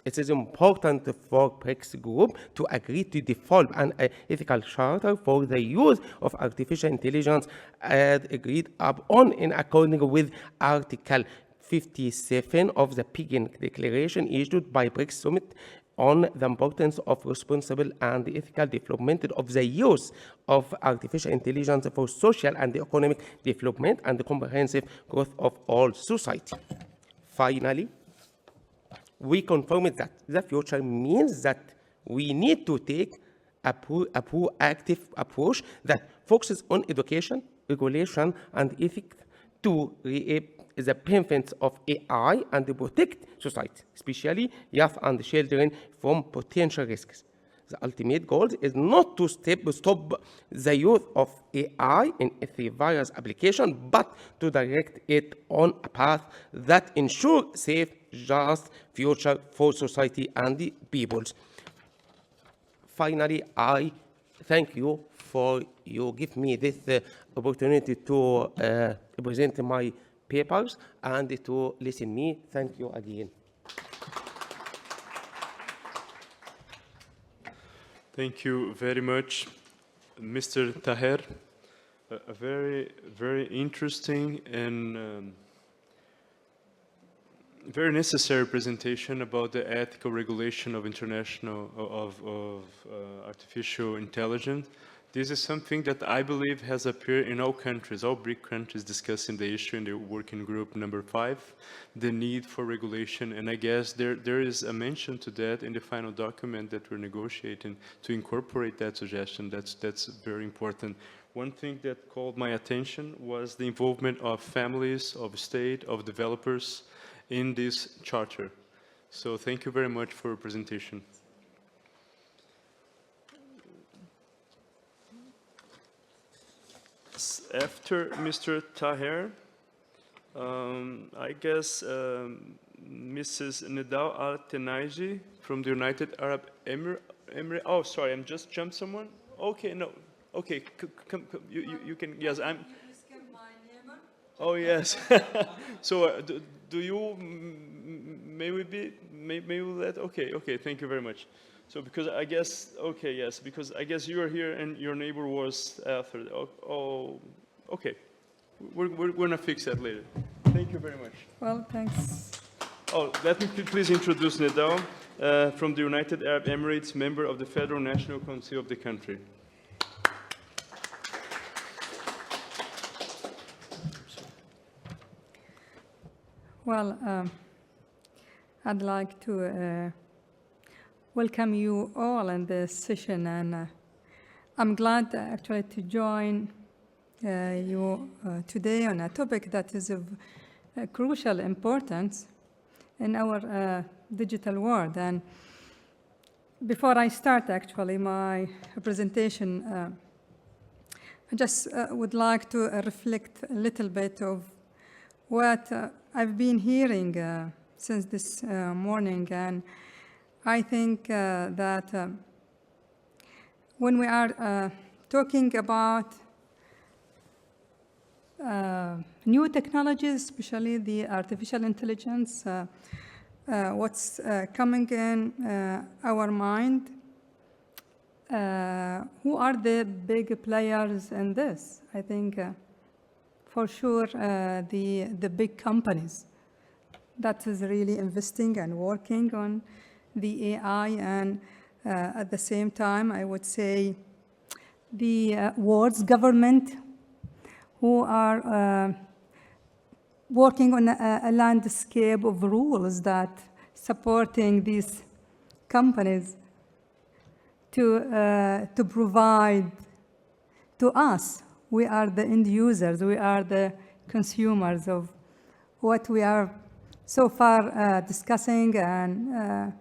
it is important for BRICS group to agree to develop an ethical charter for the use of artificial intelligence as agreed upon in accordance with Article 57 of the Peking Declaration issued by BRICS Summit on the importance of responsible and ethical development of the use of artificial intelligence for social and economic development and the comprehensive growth of all society. Finally, we confirmed that the future means that we need to take a proactive approach that focuses on education, regulation, and ethics to reap the benefits of AI and protect society, especially youth and children, from potential risks. The ultimate goal is not to stop the use of AI in various applications, but to direct it on a path that ensures safe, just future for society and the peoples. Finally, I thank you for you give me this opportunity to present my papers and to listen me. Thank you again. Thank you very much, Mr. Taher. A very, very interesting and very necessary presentation about the ethical regulation of artificial intelligence. This is something that I believe has appeared in all countries, all BRIC countries discussing the issue in the working group number 5, the need for regulation. And I guess there is a mention to that in the final document that we're negotiating to incorporate that suggestion. That's very important. One thing that called my attention was the involvement of families, of state, of developers in this charter. So thank you very much for your presentation. After Mr. Taher, I guess Mrs. Nidal Al-Tenaji from the United Arab Emirates. Oh, sorry, I'm just jumped someone. Okay, no. Okay, come, you can. Yes, I'm. Oh yes. So do you maybe let? Okay. Thank you very much. So because I guess, okay, yes, because I guess you are here and your neighbor was after. Oh, okay. We're going to fix that later. Thank you very much. Well, thanks. Oh, let me please introduce Nidal from the United Arab Emirates, member of the Federal National Council of the country. Well, I'd like to welcome you all in this session, and I'm glad actually to join you today on a topic that is of crucial importance in our digital world. And before I start actually my presentation, I just would like to reflect a little bit of what I've been hearing since this morning. And I think that when we are talking about new technologies, especially the artificial intelligence, what's coming in our mind, who are the big players in this? I think for sure the big companies that is really investing and working on the AI, and at the same time, I would say the world's government who are working on a landscape of rules that supporting these companies to provide to us. We are the end users, we are the consumers of what we are so far discussing and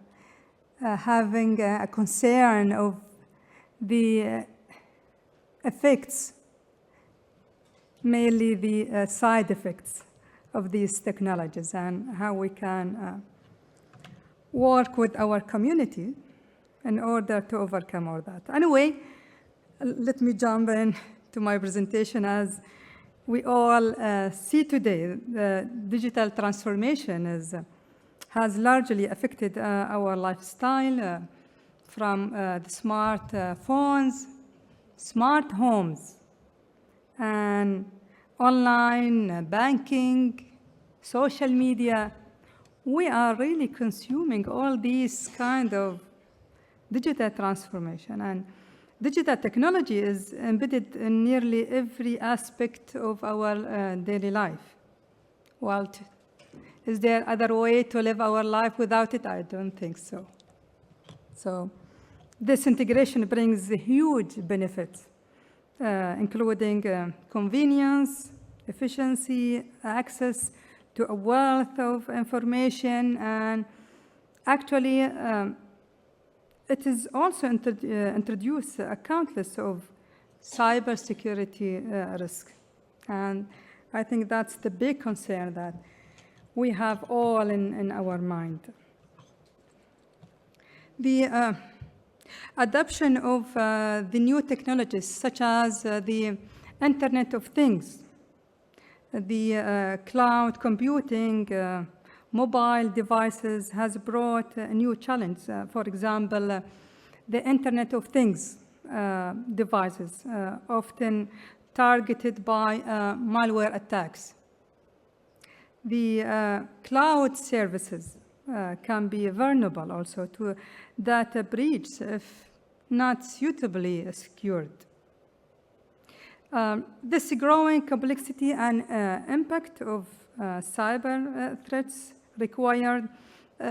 having a concern of the effects, mainly the side effects of these technologies and how we can work with our community in order to overcome all that. Anyway, let me jump in to my presentation. As we all see today, the digital transformation has largely affected our lifestyle from the smart phones, smart homes, and online banking, social media. We are really consuming all these kind of digital transformation, and digital technology is embedded in nearly every aspect of our daily life. Well, is there other way to live our life without it? I don't think so. So this integration brings huge benefits, including convenience, efficiency, access to a wealth of information, and actually it is also introduced a countless of cybersecurity risks. And I think that's the big concern that we have all in our mind. The adoption of the new technologies, such as the Internet of Things, the cloud computing, mobile devices, has brought a new challenge. For example, the Internet of Things devices, often targeted by malware attacks. The cloud services can be vulnerable also to data breach if not suitably secured. This growing complexity and impact of cyber threats required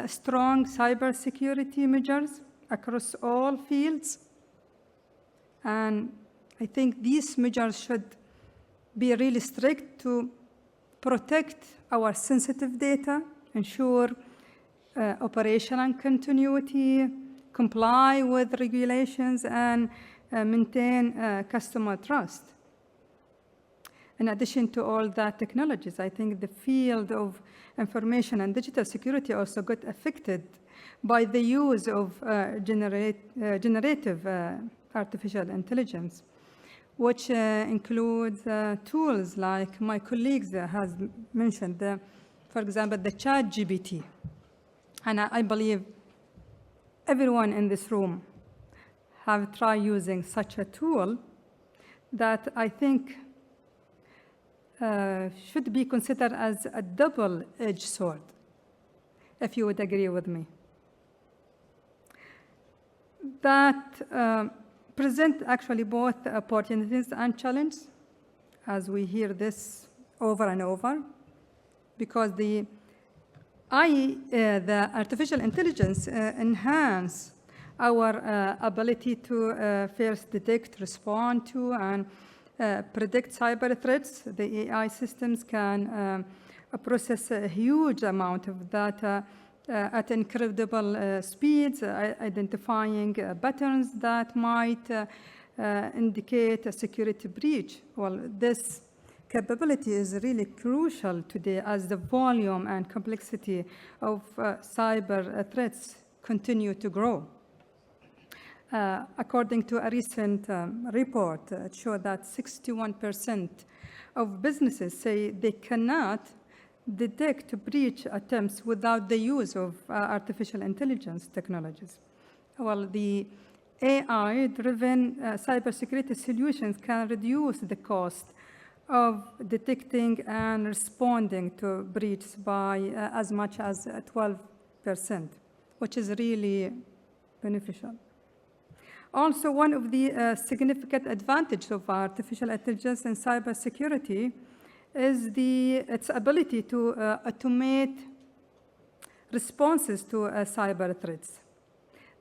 strong cybersecurity measures across all fields. And I think these measures should be really strict to protect our sensitive data, ensure operational continuity, comply with regulations, and maintain customer trust. In addition to all that technologies, I think the field of information and digital security also got affected by the use of generative artificial intelligence, which includes tools like my colleagues has mentioned, for example, the ChatGPT. And I believe everyone in this room have tried using such a tool that I think should be considered as a double-edged sword, if you would agree with me. That present actually both opportunities and challenges, as we hear this over and over, because the artificial intelligence enhance our ability to first detect, respond to, and predict cyber threats. The AI systems can process a huge amount of data at incredible speeds, identifying patterns that might indicate a security breach. Well, this capability is really crucial today as the volume and complexity of cyber threats continue to grow. According to a recent report, it showed that 61% of businesses say they cannot detect breach attempts without the use of artificial intelligence technologies. Well, the AI-driven cybersecurity solutions can reduce the cost of detecting and responding to breaches by as much as 12%, which is really beneficial. Also, one of the significant advantages of artificial intelligence and cybersecurity is its ability to automate responses to cyber threats.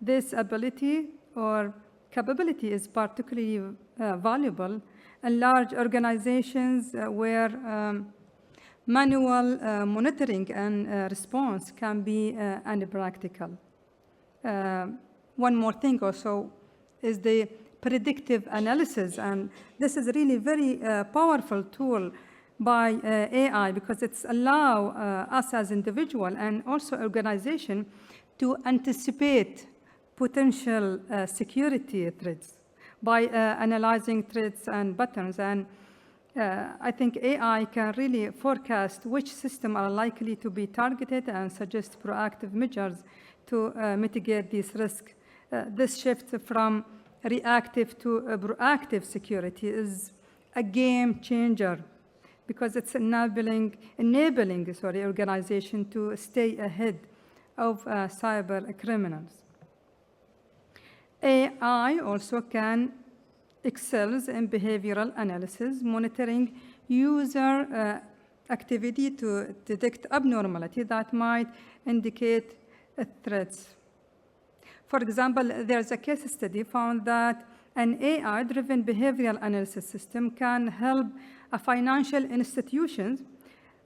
This ability or capability is particularly valuable in large organizations where manual monitoring and response can be impractical. One more thing also is the predictive analysis. And this is really very powerful tool by AI, because it's allow us as individual and also organization to anticipate potential security threats by analyzing threats and patterns. And I think AI can really forecast which systems are likely to be targeted and suggest proactive measures to mitigate these risks. This shift from reactive to proactive security is a game changer, because it's enabling organization to stay ahead of cyber criminals. AI also can excels in behavioral analysis, monitoring user activity to detect abnormality that might indicate threats. For example, there's a case study found that an AI-driven behavioral analysis system can help a financial institutions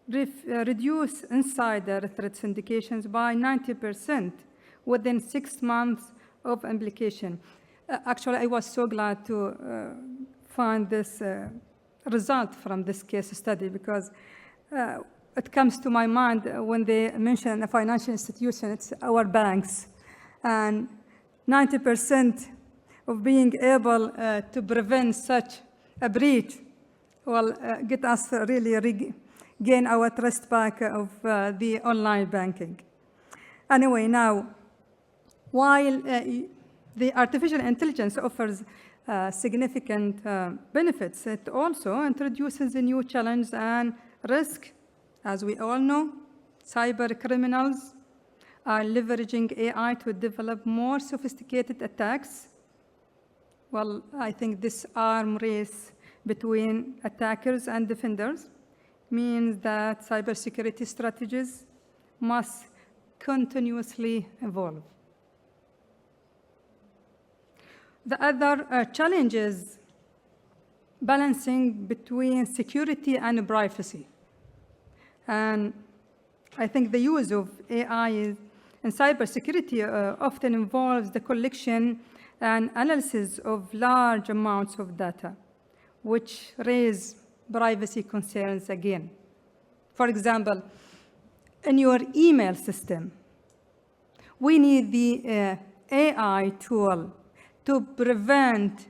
reduce insider threats indications by 90% within 6 months of implementation. Actually, I was so glad to find this result from this case study, because it comes to my mind when they mention a financial institution, it's our banks. And 90% of being able to prevent such a breach will get us really gain our trust back of the online banking. Anyway, now, while the artificial intelligence offers significant benefits, it also introduces a new challenge and risk. As we all know, cyber criminals are leveraging AI to develop more sophisticated attacks. Well, I think this arm race between attackers and defenders means that cybersecurity strategies must continuously evolve. The other challenge is balancing between security and privacy. And I think the use of AI in cybersecurity often involves the collection and analysis of large amounts of data, which raise privacy concerns again. For example, in your email system, we need the AI tool to prevent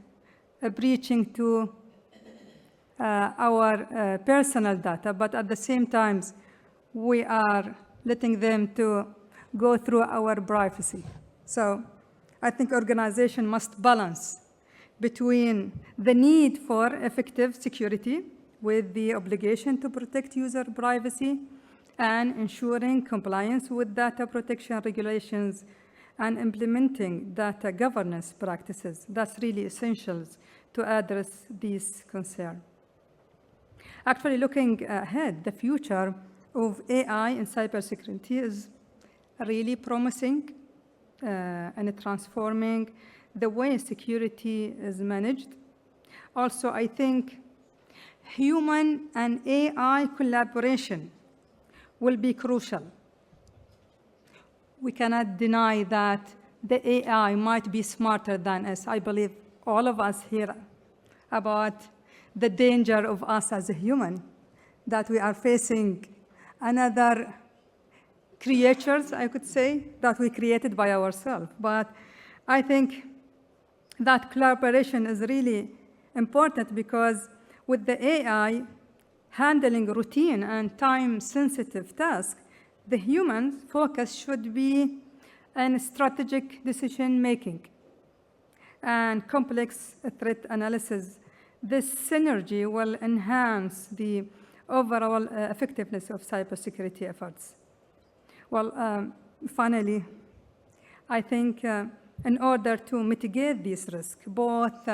a breaching to our personal data, but at the same time, we are letting them to go through our privacy. So I think organization must balance between the need for effective security with the obligation to protect user privacy and ensuring compliance with data protection regulations and implementing data governance practices. That's really essential to address these concerns. Actually, looking ahead, the future of AI in cybersecurity is really promising and transforming the way security is managed. Also, I think human and AI collaboration will be crucial. We cannot deny that the AI might be smarter than us. I believe all of us hear about the danger of us as a human, that we are facing another creatures, I could say, that we created by ourselves. But I think that collaboration is really important, because with the AI handling routine and time-sensitive tasks, the human focus should be on strategic decision-making and complex threat analysis. This synergy will enhance the overall effectiveness of cybersecurity efforts. Well, finally, I think in order to mitigate these risks, both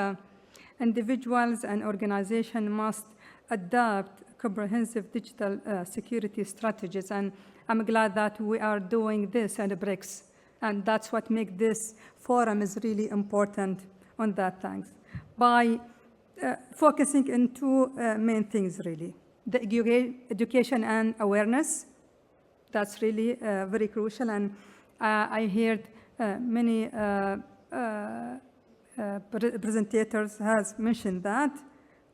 individuals and organizations must adopt comprehensive digital security strategies. And I'm glad that we are doing this at BRICS. And that's what makes this forum is really important on that thanks. By focusing on two main things, really. The education and awareness, that's really very crucial. And I heard many presentators has mentioned that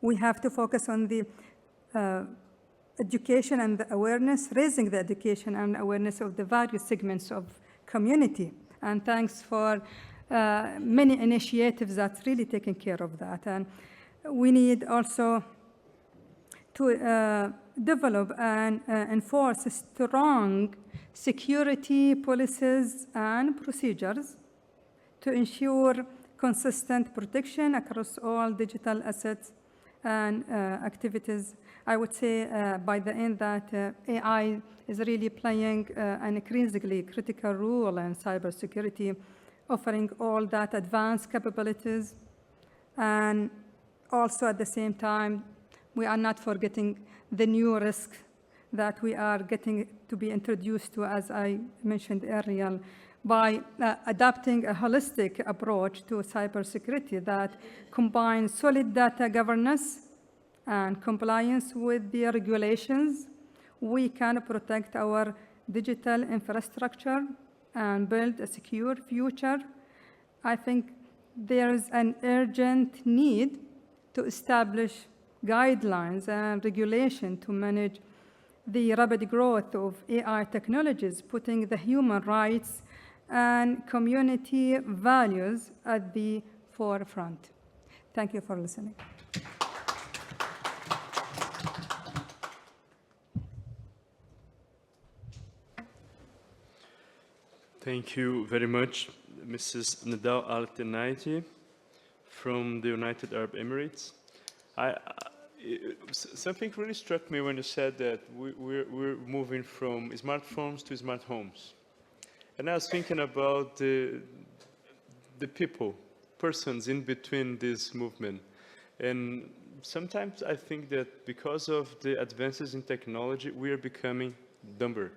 we have to focus on the education and the awareness, raising the education and awareness of the various segments of community. And thanks for many initiatives that's really taking care of that. And we need also to develop and enforce strong security policies and procedures to ensure consistent protection across all digital assets and activities. I would say by the end that AI is really playing an increasingly critical role in cybersecurity, offering all that advanced capabilities. And also at the same time, we are not forgetting the new risks that we are getting to be introduced to, as I mentioned earlier, by adopting a holistic approach to cybersecurity that combines solid data governance and compliance with the regulations. We can protect our digital infrastructure and build a secure future. I think there is an urgent need to establish guidelines and regulation to manage the rapid growth of AI technologies, putting the human rights and community values at the forefront. Thank you for listening. Thank you very much, Mrs. Nidal Al-Tenaiti from the United Arab Emirates. Something really struck me when you said that we're moving from smartphones to smart homes. And I was thinking about the persons in between this movement. And sometimes I think that because of the advances in technology, we are becoming dumber.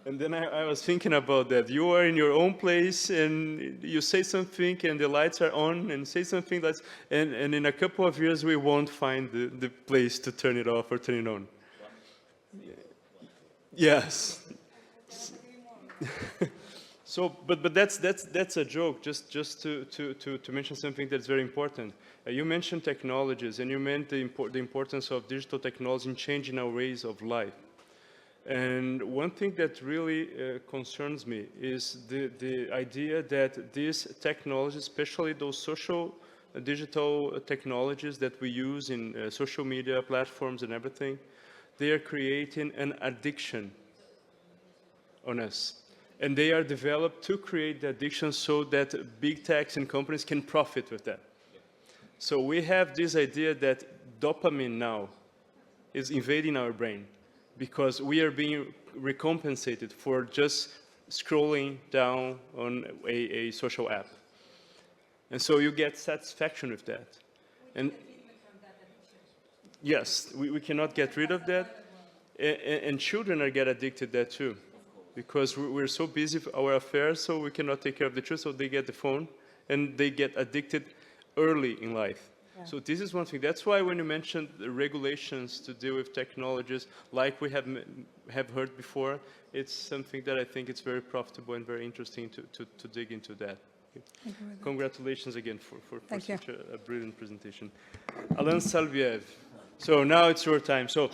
And then I was thinking about that. You are in your own place and you say something and the lights are on and say something that's, and in a couple of years we won't find the place to turn it off or turn it on. Yes. So, but that's a joke. Just to mention something that's very important. You mentioned technologies, and you meant the importance of digital technology in changing our ways of life. And one thing that really concerns me is the idea that these technologies, especially those social digital technologies that we use in social media platforms and everything, they are creating an addiction on us. And they are developed to create the addiction so that big techs and companies can profit with that. So we have this idea that dopamine now is invading our brain because we are being recompensated for just scrolling down on a social app. And so you get satisfaction with that. And yes, we cannot get rid of that. And children are get addicted to that too. Because we're so busy with our affairs, so we cannot take care of the children, so they get the phone, and they get addicted early in life. Yeah. So this is one thing. That's why when you mentioned the regulations to deal with technologies, like we have heard before, it's something that I think it's very profitable and very interesting to dig into that. Congratulations again for such a brilliant presentation. Alain Salviev. So now it's your time. So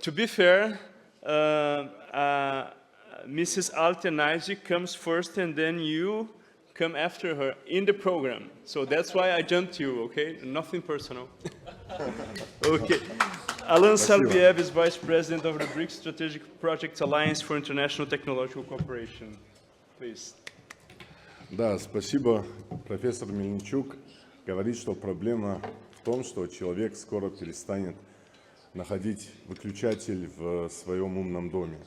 to be fair, Mrs. Al-Tenaiti comes first, and then you come after her in the program. So that's why I jumped you, okay? Nothing personal. Okay. Alain Salviev is Vice President of the BRICS Strategic Projects Alliance for International Technological Cooperation. Please. Да, спасибо. Профессор Мельничук говорит, что проблема в том, что человек скоро перестанет находить выключатель в своем умном доме.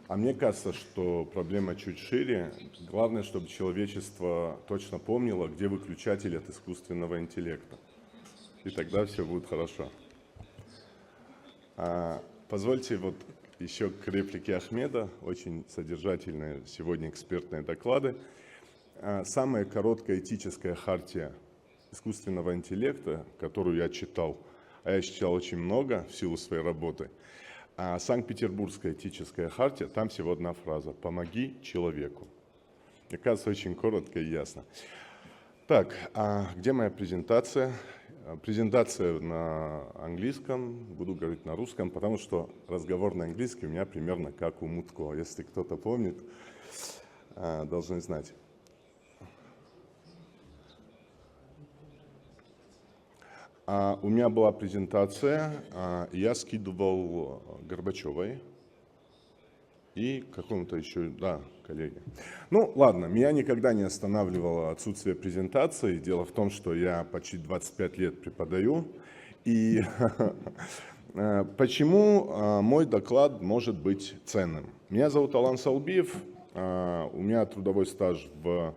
А мне кажется, что проблема чуть шире. Главное, чтобы человечество точно помнило, где выключатель от искусственного интеллекта. И тогда все будет хорошо. Позвольте вот еще к реплике Ахмеда. Очень содержательные сегодня экспертные доклады. Самая короткая этическая хартия искусственного интеллекта, которую я читал, а я читал очень много в силу своей работы, Санкт-Петербургская этическая хартия, там всего одна фраза: «Помоги человеку». Мне кажется, очень коротко и ясно. Так, а где моя презентация? Презентация на английском, буду говорить на русском, потому что разговор на английском у меня примерно как у Мутко. Если кто-то помнит, должны знать. У меня была презентация, я скидывал Горбачевой и какому-то еще, да, коллеге. Ну, ладно, меня никогда не останавливало отсутствие презентации. Дело в том, что я почти 25 лет преподаю. И почему мой доклад может быть ценным? Меня зовут Алан Салбиев, у меня трудовой стаж в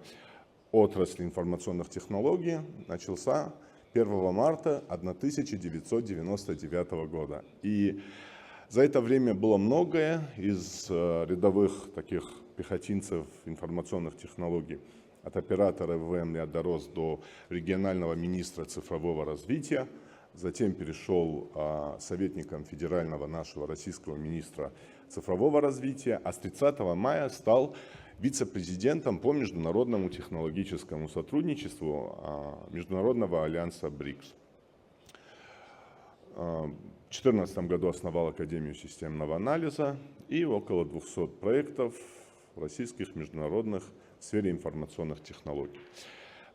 отрасли информационных технологий начался 1 марта 1999 года. И за это время было многое из рядовых таких пехотинцев информационных технологий, от оператора ВМ я дорос до регионального министра цифрового развития, затем перешел советником федерального нашего российского министра цифрового развития, а с 30 мая стал вице-президентом по международному технологическому сотрудничеству Международного альянса BRICS. В 2014 году основал Академию системного анализа и около 200 проектов российских, международных в сфере информационных технологий.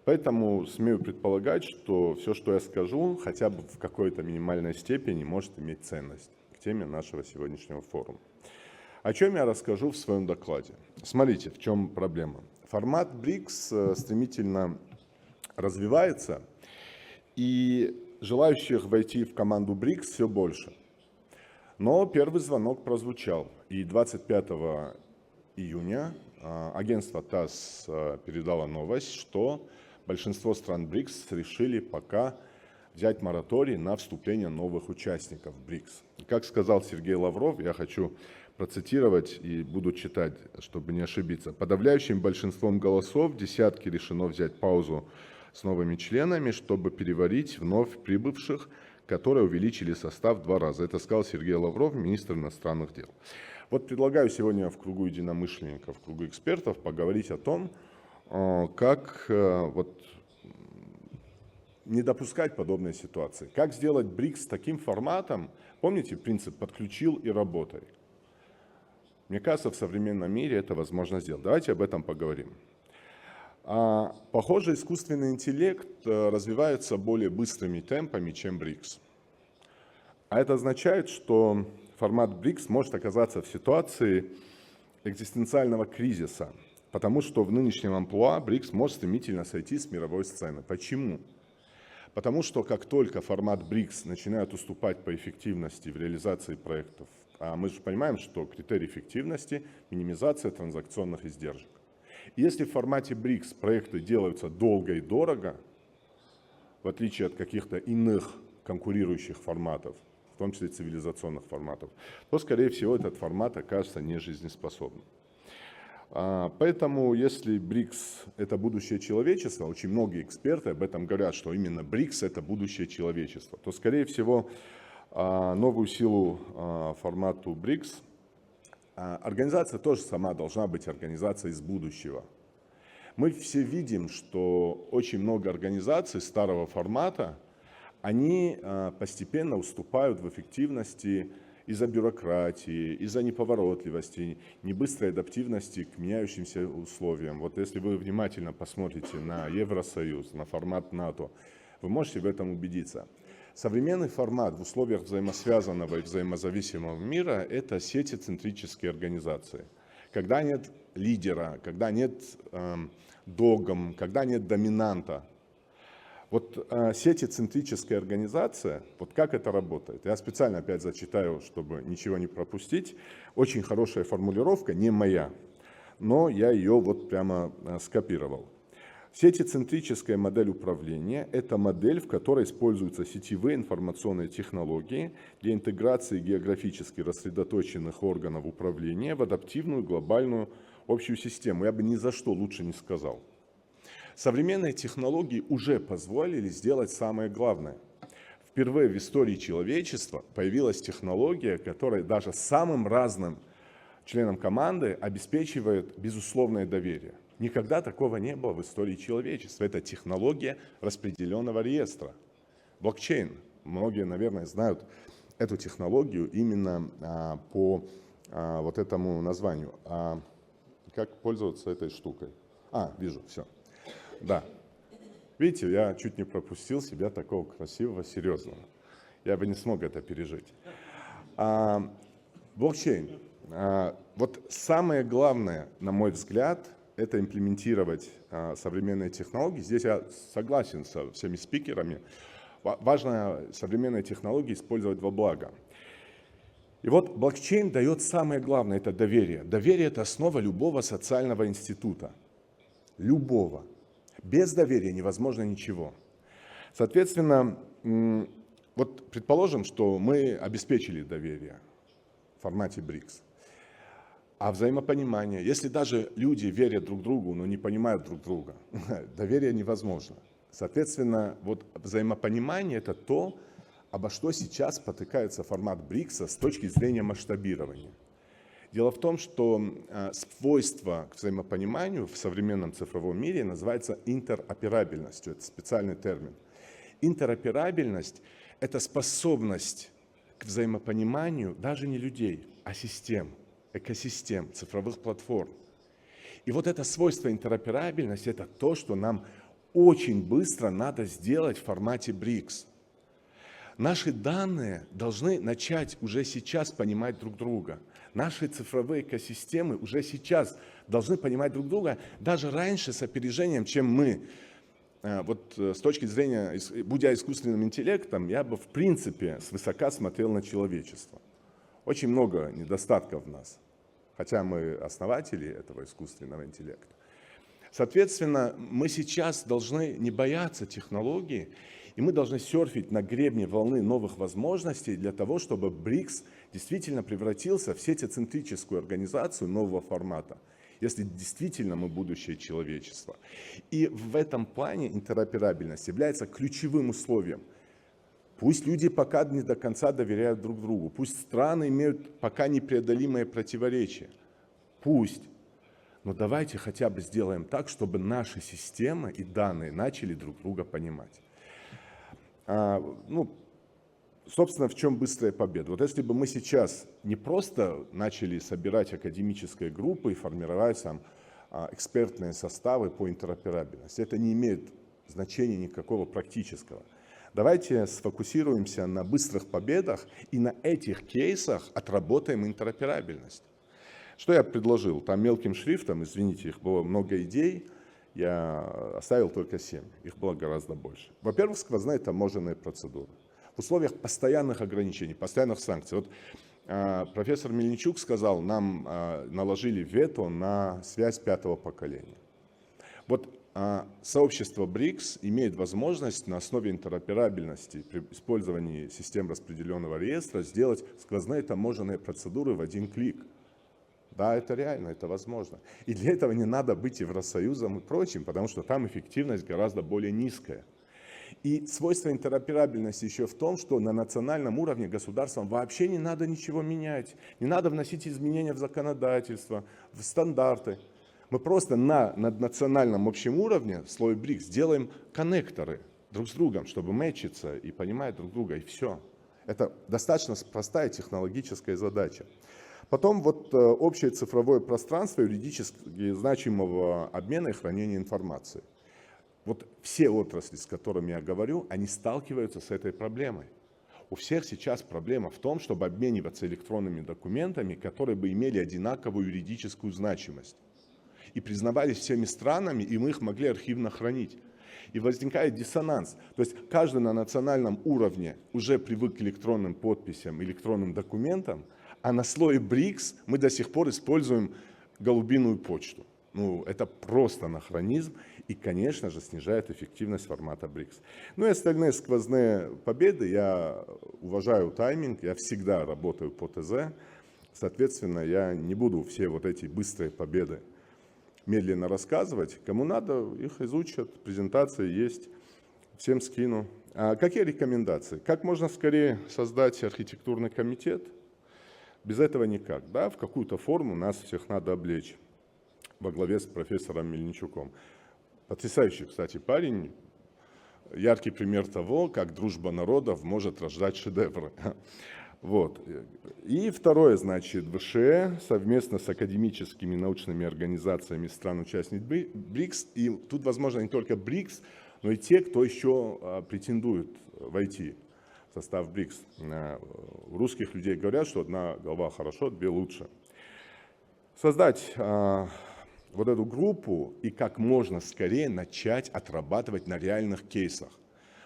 Поэтому смею предполагать, что все, что я скажу, хотя бы в какой-то минимальной степени может иметь ценность к теме нашего сегодняшнего форума. О чем я расскажу в своем докладе? Смотрите, в чем проблема. Формат BRICS стремительно развивается, и желающих войти в команду BRICS все больше. Но первый звонок прозвучал, и 25 июня агентство ТАСС передало новость, что большинство стран BRICS решили пока взять мораторий на вступление новых участников BRICS. Как сказал Сергей Лавров, я хочу процитировать и буду читать, чтобы не ошибиться. Подавляющим большинством голосов десятки решено взять паузу с новыми членами, чтобы переварить вновь прибывших, которые увеличили состав в 2 раза. Это сказал Сергей Лавров, министр иностранных дел. Вот предлагаю сегодня в кругу единомышленников, в кругу экспертов поговорить о том, как не допускать подобной ситуации. Как сделать BRICS таким форматом, помните принцип «подключил и работай». Мне кажется, в современном мире это возможно сделать. Давайте об этом поговорим. Похоже, искусственный интеллект развивается более быстрыми темпами, чем BRICS. А это означает, что формат BRICS может оказаться в ситуации экзистенциального кризиса, потому что в нынешнем амплуа BRICS может стремительно сойти с мировой сцены. Почему? Потому что как только формат BRICS начинает уступать по эффективности в реализации проектов, а мы же понимаем, что критерий эффективности – минимизация транзакционных издержек. Если в формате BRICS проекты делаются долго и дорого, в отличие от каких-то иных конкурирующих форматов, в том числе цивилизационных форматов, то, скорее всего, этот формат окажется нежизнеспособным. Поэтому, если BRICS – это будущее человечества, очень многие эксперты об этом говорят, что именно BRICS – это будущее человечества, то, скорее всего, новую силу формату BRICS организация тоже сама должна быть организацией из будущего. Мы все видим, что очень много организаций старого формата, они постепенно уступают в эффективности из-за бюрократии, из-за неповоротливости, небыстрой адаптивности к меняющимся условиям. Вот если вы внимательно посмотрите на Евросоюз, на формат НАТО, вы можете в этом убедиться. Современный формат в условиях взаимосвязанного и взаимозависимого мира – это сетицентрические организации. Когда нет лидера, когда нет догм, когда нет доминанта. Вот сетицентрическая организация, вот как это работает? Я специально опять зачитаю, чтобы ничего не пропустить. Очень хорошая формулировка, не моя, но я ее вот прямо скопировал. Сетицентрическая модель управления – это модель, в которой используются сетевые информационные технологии для интеграции географически рассредоточенных органов управления в адаптивную глобальную общую систему. Я бы ни за что лучше не сказал. Современные технологии уже позволили сделать самое главное. Впервые в истории человечества появилась технология, которая даже самым разным членам команды обеспечивает безусловное доверие. Никогда такого не было в истории человечества. Это технология распределенного реестра. Блокчейн. Многие, наверное, знают эту технологию именно по вот этому названию. Как пользоваться этой штукой? Вижу, все. Да. Видите, я чуть не пропустил себя такого красивого, серьезного. Я бы не смог это пережить. Блокчейн. Вот самое главное, на мой взгляд, это имплементировать современные технологии. Здесь я согласен со всеми спикерами. Важно современные технологии использовать во благо. И вот блокчейн дает самое главное, это доверие. Доверие – это основа любого социального института. Любого. Без доверия невозможно ничего. Соответственно, вот предположим, что мы обеспечили доверие в формате BRICS. А взаимопонимание, если даже люди верят друг другу, но не понимают друг друга, доверие невозможно. Соответственно, вот взаимопонимание – это то, обо что сейчас спотыкается формат БРИКСа с точки зрения масштабирования. Дело в том, что свойство к взаимопониманию в современном цифровом мире называется интероперабельностью. Это специальный термин. Интероперабельность – это способность к взаимопониманию даже не людей, а систем, экосистем, цифровых платформ. И вот это свойство интероперабельности – это то, что нам очень быстро надо сделать в формате БРИКС. Наши данные должны начать уже сейчас понимать друг друга. Наши цифровые экосистемы уже сейчас должны понимать друг друга, даже раньше с опережением, чем мы. Вот с точки зрения, будя искусственным интеллектом, я бы в принципе свысока смотрел на человечество. Очень много недостатков в нас, хотя мы основатели этого искусственного интеллекта. Соответственно, мы сейчас должны не бояться технологий, и мы должны серфить на гребне волны новых возможностей для того, чтобы БРИКС действительно превратился в сетецентрическую организацию нового формата, если действительно мы будущее человечества. И в этом плане интероперабельность является ключевым условием. Пусть люди пока не до конца доверяют друг другу, пусть страны имеют пока непреодолимые противоречия, пусть. Но давайте хотя бы сделаем так, чтобы наши системы и данные начали друг друга понимать. Собственно, в чем быстрая победа? Вот если бы мы сейчас не просто начали собирать академические группы и формировать там экспертные составы по интероперабельности, это не имеет значения никакого практического. Давайте сфокусируемся на быстрых победах и на этих кейсах отработаем интероперабельность. Что я предложил? Там мелким шрифтом, извините, их было много идей, я оставил только 7, их было гораздо больше. Во-первых, сквозные таможенные процедуры. В условиях постоянных ограничений, постоянных санкций. Вот профессор Мельничук сказал, нам наложили вето на связь 5-го поколения. Вот сообщество БРИКС имеет возможность на основе интероперабельности при использовании систем распределенного реестра сделать сквозные таможенные процедуры в один клик. Да, это реально, это возможно. И для этого не надо быть Евросоюзом и прочим, потому что там эффективность гораздо более низкая. И свойство интероперабельности еще в том, что на национальном уровне государствам вообще не надо ничего менять, не надо вносить изменения в законодательство, в стандарты. Мы просто на наднациональном общем уровне, в слое БРИКС, делаем коннекторы друг с другом, чтобы мэчиться и понимать друг друга, и все. Это достаточно простая технологическая задача. Потом вот общее цифровое пространство юридически значимого обмена и хранения информации. Вот все отрасли, с которыми я говорю, они сталкиваются с этой проблемой. У всех сейчас проблема в том, чтобы обмениваться электронными документами, которые бы имели одинаковую юридическую значимость. И признавались всеми странами, и мы их могли архивно хранить. И возникает диссонанс. То есть каждый на национальном уровне уже привык к электронным подписям, электронным документам, а на слое БРИКС мы до сих пор используем голубиную почту. Это просто анахронизм и, конечно же, снижает эффективность формата БРИКС. И остальные сквозные победы. Я уважаю тайминг, я всегда работаю по ТЗ. Соответственно, я не буду все вот эти быстрые победы медленно рассказывать. Кому надо, их изучат, презентации есть, всем скину. Какие рекомендации? Как можно скорее создать архитектурный комитет? Без этого никак. Да? В какую-то форму нас всех надо облечь. во главе с профессором Мельничуком. Потрясающий, кстати, парень. Яркий пример того, как дружба народов может рождать шедевры. Вот. И второе, значит, ВШЭ совместно с академическими научными организациями стран-участниц БРИКС, и тут, возможно, не только БРИКС, но и те, кто еще претендует войти в состав БРИКС. У русских людей говорят, что одна голова хорошо, две лучше. Создать вот эту группу и как можно скорее начать отрабатывать на реальных кейсах.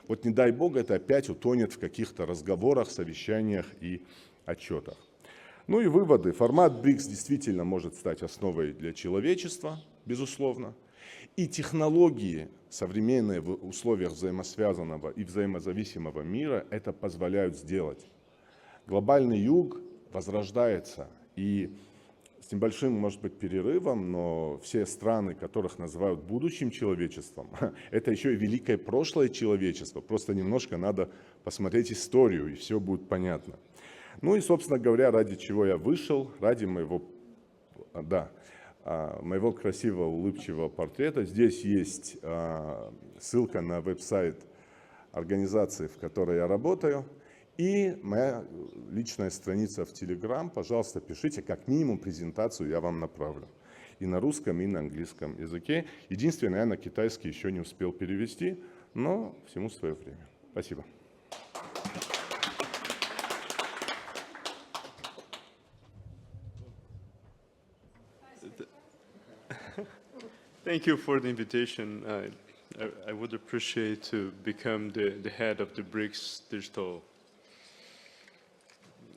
Вот не дай бог это опять утонет в каких-то разговорах, совещаниях и отчетах. Ну и выводы. Формат БРИКС действительно может стать основой для человечества, безусловно. И технологии, современные в условиях взаимосвязанного и взаимозависимого мира, это позволяют сделать. Глобальный юг возрождается, и с небольшим, может быть, перерывом, но все страны, которых называют будущим человечеством, это еще и великое прошлое человечества. Просто немножко надо посмотреть историю, и все будет понятно. Ну и, собственно говоря, ради чего я вышел, ради моего красивого, улыбчивого портрета. Здесь есть ссылка на веб-сайт организации, в которой я работаю. И моя личная страница в Telegram, пожалуйста, пишите, как минимум презентацию я вам направлю. И на русском, и на английском языке. Единственное, я на китайский еще не успел перевести, но всему свое время. Спасибо. Thank you for the invitation. I would appreciate to become the head of the BRICS Digital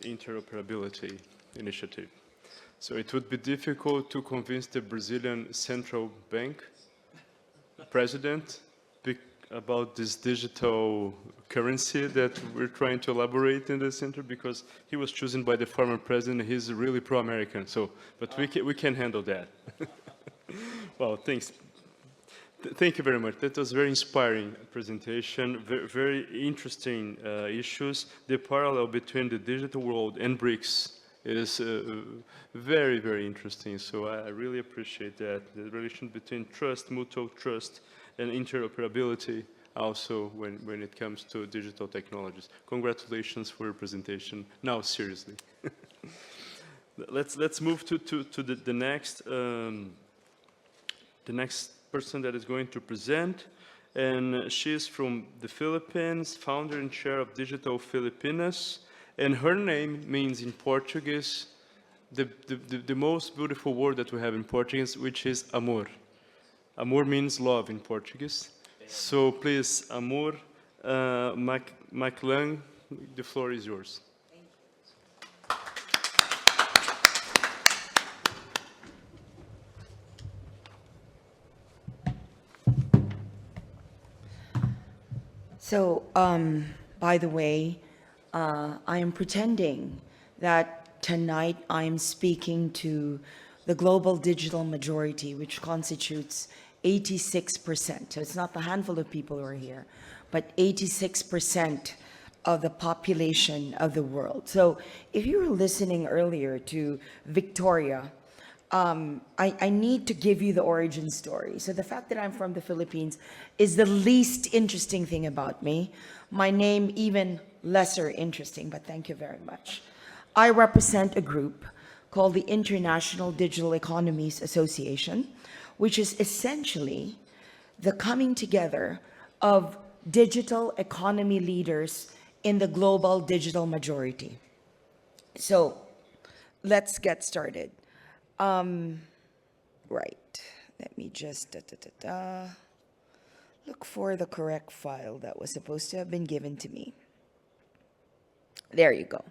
Interoperability Initiative. So it would be difficult to convince the Brazilian Central Bank president about this digital currency that we're trying to elaborate in the center, because he was chosen by the former president. He's really pro-American, so, but we can handle that. Well, thanks. Thank you very much. That was a very inspiring presentation, very interesting issues. The parallel between the digital world and BRICS is very, very interesting. So I really appreciate that. The relation between trust, mutual trust, and interoperability also when it comes to digital technologies. Congratulations for your presentation. Now, seriously. Let's move to the next person that is going to present, and she is from the Philippines, founder and chair of Digital Filipinas, and her name means in Portuguese the most beautiful word that we have in Portuguese, which is amor. Amor means love in Portuguese. So please, Amor Maclan, the floor is yours. So, by the way, I am pretending that tonight I am speaking to the global digital majority, which constitutes 86%. So it's not the handful of people who are here, but 86% of the population of the world. So if you were listening earlier to Victoria, I need to give you the origin story. So the fact that I'm from the Philippines is the least interesting thing about me. My name, even lesser interesting, but thank you very much. I represent a group called the International Digital Economies Association, which is essentially the coming together of digital economy leaders in the global digital majority. So let's get started. Right, let me just look for the correct file that was supposed to have been given to me. There you go.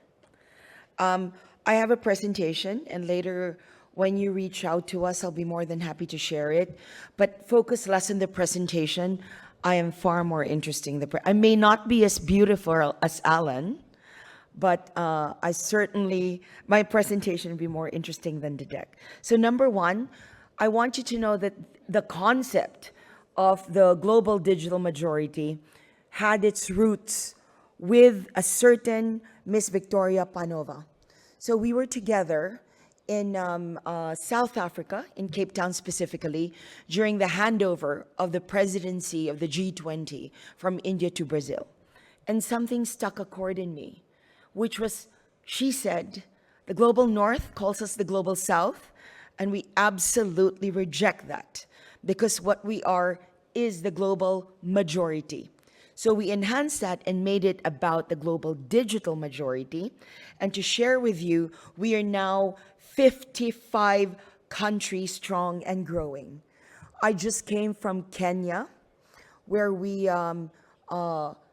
I have a presentation, and later when you reach out to us, I'll be more than happy to share it. But focus less on the presentation. I am far more interesting. I may not be as beautiful as Alan, but I certainly, my presentation will be more interesting than the deck. So number one, I want you to know that the concept of the global digital majority had its roots with a certain Miss Victoria Panova. So we were together in South Africa, in Cape Town specifically, during the handover of the presidency of the G20 from India to Brazil. And something stuck a chord in me, which was, she said, the global north calls us the global south, and we absolutely reject that, because what we are is the global majority. So we enhanced that and made it about the global digital majority. And to share with you, we are now 55 countries strong and growing. I just came from Kenya, where we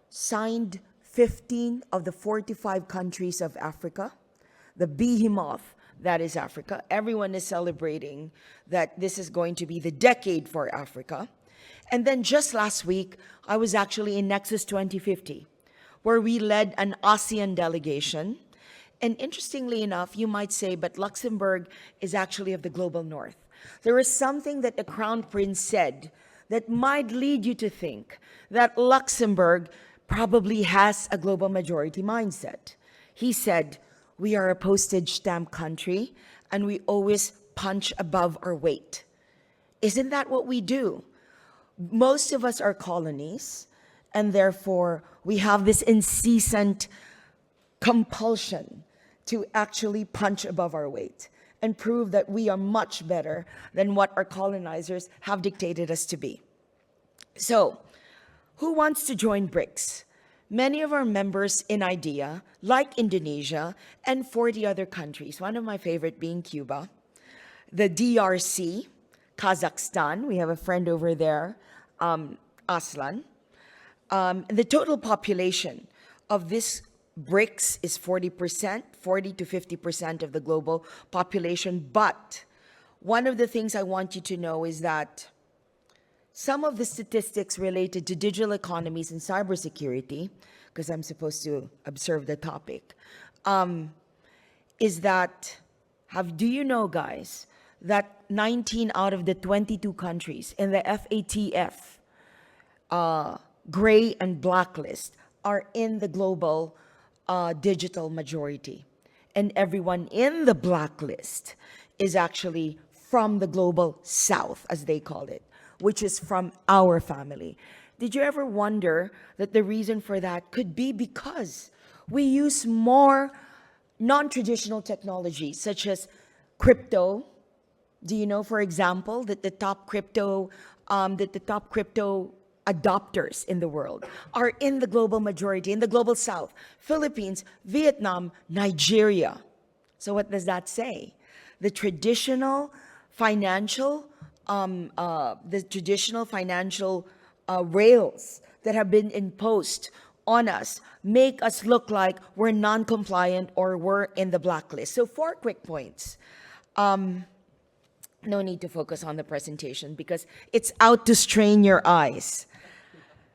signed 15 of the 45 countries of Africa, the behemoth that is Africa. Everyone is celebrating that this is going to be the decade for Africa. And then just last week, I was actually in Nexus 2050, where we led an ASEAN delegation. And interestingly enough, you might say, but Luxembourg is actually of the global north. There is something that the Crown Prince said that might lead you to think that Luxembourg probably has a global majority mindset. He said, we are a postage stamp country and we always punch above our weight. Isn't that what we do? Most of us are colonies, and therefore we have this incessant compulsion to actually punch above our weight and prove that we are much better than what our colonizers have dictated us to be. So, who wants to join BRICS? Many of our members in IDEA, like Indonesia and 40 other countries, one of my favorite being Cuba, the DRC, Kazakhstan, we have a friend over there, Aslan. The total population of this BRICS is 40%, 40 to 50% of the global population. But one of the things I want you to know is that some of the statistics related to digital economies and cybersecurity, because I'm supposed to observe the topic, is that, do you know, guys, that 19 out of the 22 countries in the FATF gray and blacklist are in the global digital majority. And everyone in the blacklist is actually from the global south, as they call it, which is from our family. Did you ever wonder that the reason for that could be because we use more non-traditional technology, such as crypto? Do you know, for example, that the top crypto adopters in the world are in the global majority, in the global south? Philippines, Vietnam, Nigeria. So what does that say? The traditional financial rails that have been imposed on us make us look like we're non-compliant or we're in the blacklist. So 4 quick points. No need to focus on the presentation because it's out to strain your eyes,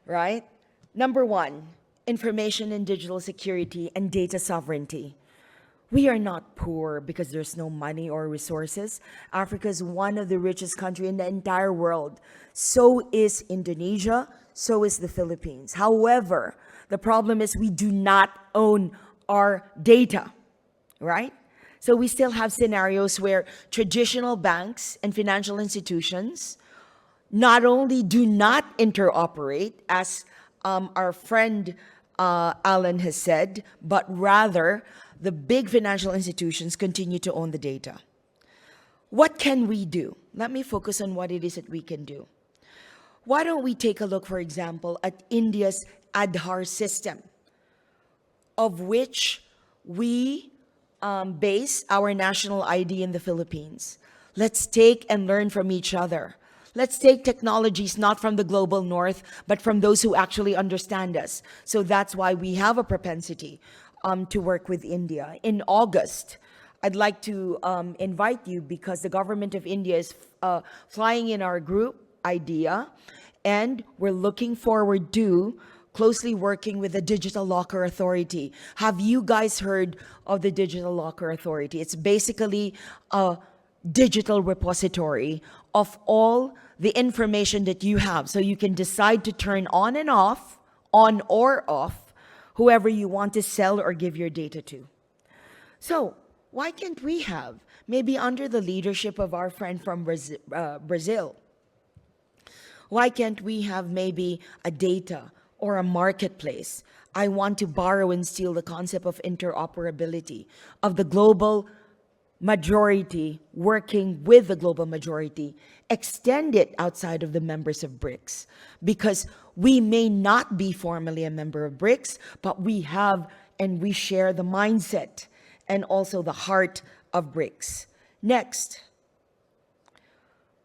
right? Number 1, information and digital security and data sovereignty. We are not poor because there's no money or resources. Africa is one of the richest countries in the entire world. So is Indonesia, so is the Philippines. However, the problem is we do not own our data, right? So we still have scenarios where traditional banks and financial institutions not only do not interoperate, as our friend Alan has said, but rather the big financial institutions continue to own the data. What can we do? Let me focus on what it is that we can do. Why don't we take a look, for example, at India's Aadhaar system, of which we base our national ID in the Philippines. Let's take and learn from each other. Let's take technologies not from the global north, but from those who actually understand us. So that's why we have a propensity to work with India. In August, I'd like to invite you, because the government of India is flying in our group IDEA, and we're looking forward to closely working with the Digital Locker Authority. Have you guys heard of the Digital Locker Authority? It's basically a digital repository of all the information that you have, so you can decide to turn on and off, on or off, whoever you want to sell or give your data to. So why can't we have, maybe under the leadership of our friend from Brazil, why can't we have maybe a data or a marketplace? I want to borrow and steal the concept of interoperability, of the global majority working with the global majority, extend it outside of the members of BRICS. Because we may not be formally a member of BRICS, but we have and we share the mindset and also the heart of BRICS. Next,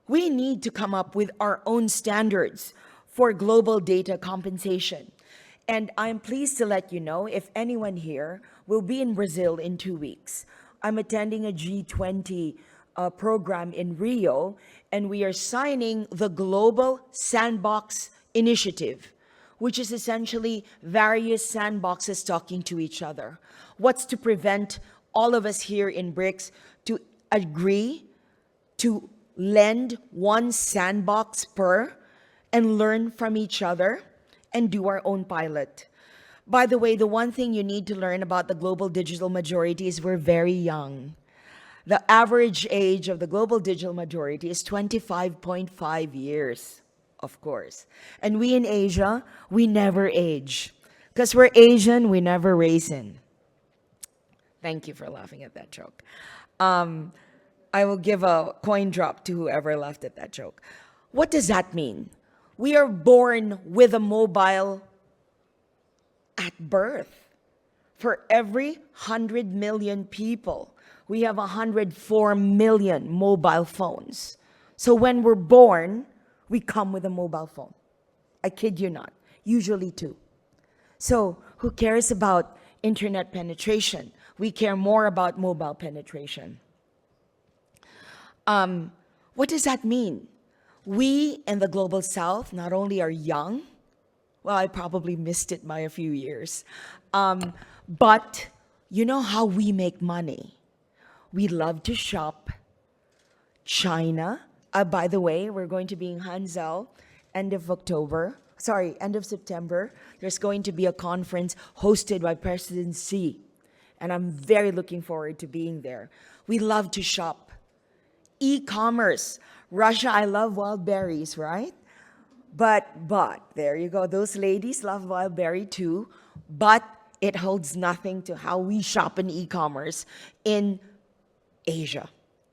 we need to come up with our own standards for global data compensation. And I'm pleased to let you know, if anyone here will be in Brazil in 2 weeks, I'm attending a G20 program in Rio, and we are signing the Global Sandbox Initiative, which is essentially various sandboxes talking to each other. What's to prevent all of us here in BRICS to agree to lend one sandbox per and learn from each other and do our own pilot? By the way, the one thing you need to learn about the global digital majority is we're very young. The average age of the global digital majority is 25.5 years, of course. And we in Asia, we never age. Because we're Asian, we never raisin. Thank you for laughing at that joke. I will give a coin drop to whoever laughed at that joke. What does that mean? We are born with a mobile at birth. For every 100 million people, we have 104 million mobile phones. So when we're born, we come with a mobile phone. I kid you not, usually two. So who cares about internet penetration? We care more about mobile penetration. What does that mean? We in the Global South not only are young, well, I probably missed it by a few years, but you know how we make money? We love to shop. China, by the way, we're going to be in Hangzhou end of September. There's going to be a conference hosted by President Xi, and I'm very looking forward to being there. We love to shop. E-commerce. Russia, I love wild berries, right? But, there you go. Those ladies love wild berry too, but it holds nothing to how we shop in e-commerce in Asia,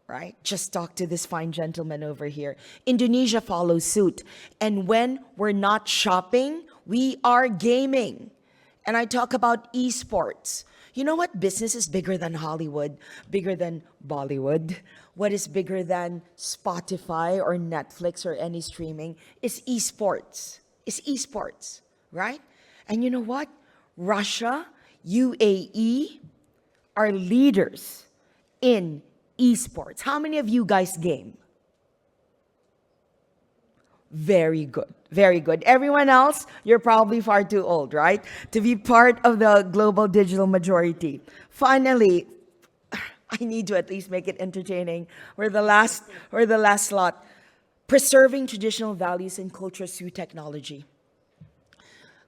right? Just talk to this fine gentleman over here. Indonesia follows suit. And when we're not shopping, we are gaming. And I talk about esports. You know what business is bigger than Hollywood, bigger than Bollywood? What is bigger than Spotify or Netflix or any streaming is esports. It's esports, right? And you know what? Russia, UAE are leaders in esports. How many of you guys game? Very good. Very good. Everyone else, you're probably far too old, right? To be part of the global digital majority. Finally, I need to at least make it entertaining. We're the last slot. Preserving traditional values and cultures through technology.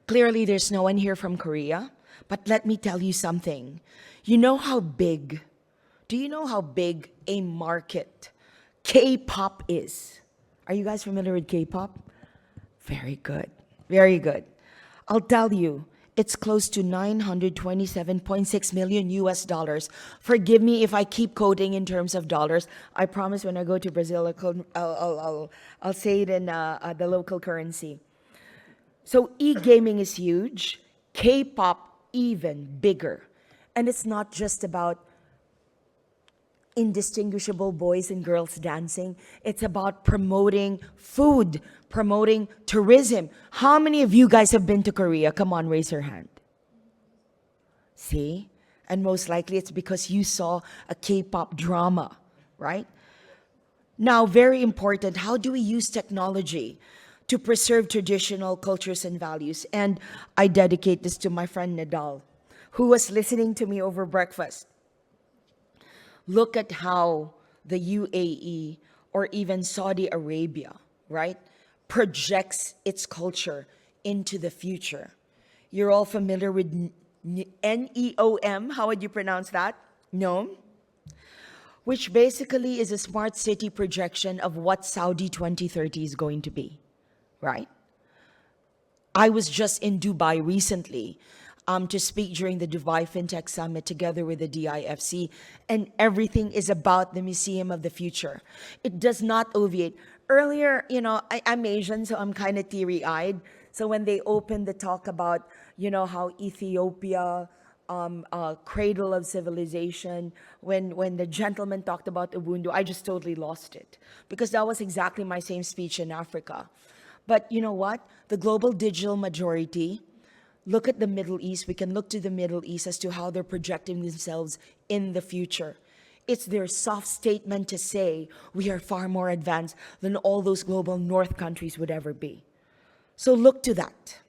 Clearly, there's no one here from Korea, but let me tell you something. Do you know how big a market K-pop is? Are you guys familiar with K-pop? Very good. Very good. I'll tell you, it's close to $927.6 million US dollars. Forgive me if I keep quoting in terms of dollars. I promise when I go to Brazil, I'll say it in the local currency. So e-gaming is huge, K-pop even bigger. And it's not just about indistinguishable boys and girls dancing. It's about promoting food, promoting tourism. How many of you guys have been to Korea? Come on, raise your hand. See? And most likely it's because you saw a K-pop drama, right? Now, very important, how do we use technology to preserve traditional cultures and values? And I dedicate this to my friend Nadal, who was listening to me over breakfast. Look at how the UAE or even Saudi Arabia, right, projects its culture into the future. You're all familiar with NEOM. How would you pronounce that? NEOM? which basically is a smart city projection of what Saudi 2030 is going to be, right? I was just in Dubai recently to speak during the Dubai FinTech Summit together with the DIFC, and everything is about the Museum of the Future. It does not obviate. Earlier, you know, I'm Asian, so I'm kind of teary-eyed. So when they opened the talk about, you know, how Ethiopia, cradle of civilization, when the gentleman talked about Ubuntu, I just totally lost it, because that was exactly my same speech in Africa. But you know what? The global digital majority, look at the Middle East. We can look to the Middle East as to how they're projecting themselves in the future. It's their soft statement to say we are far more advanced than all those global North countries would ever be. So look to that.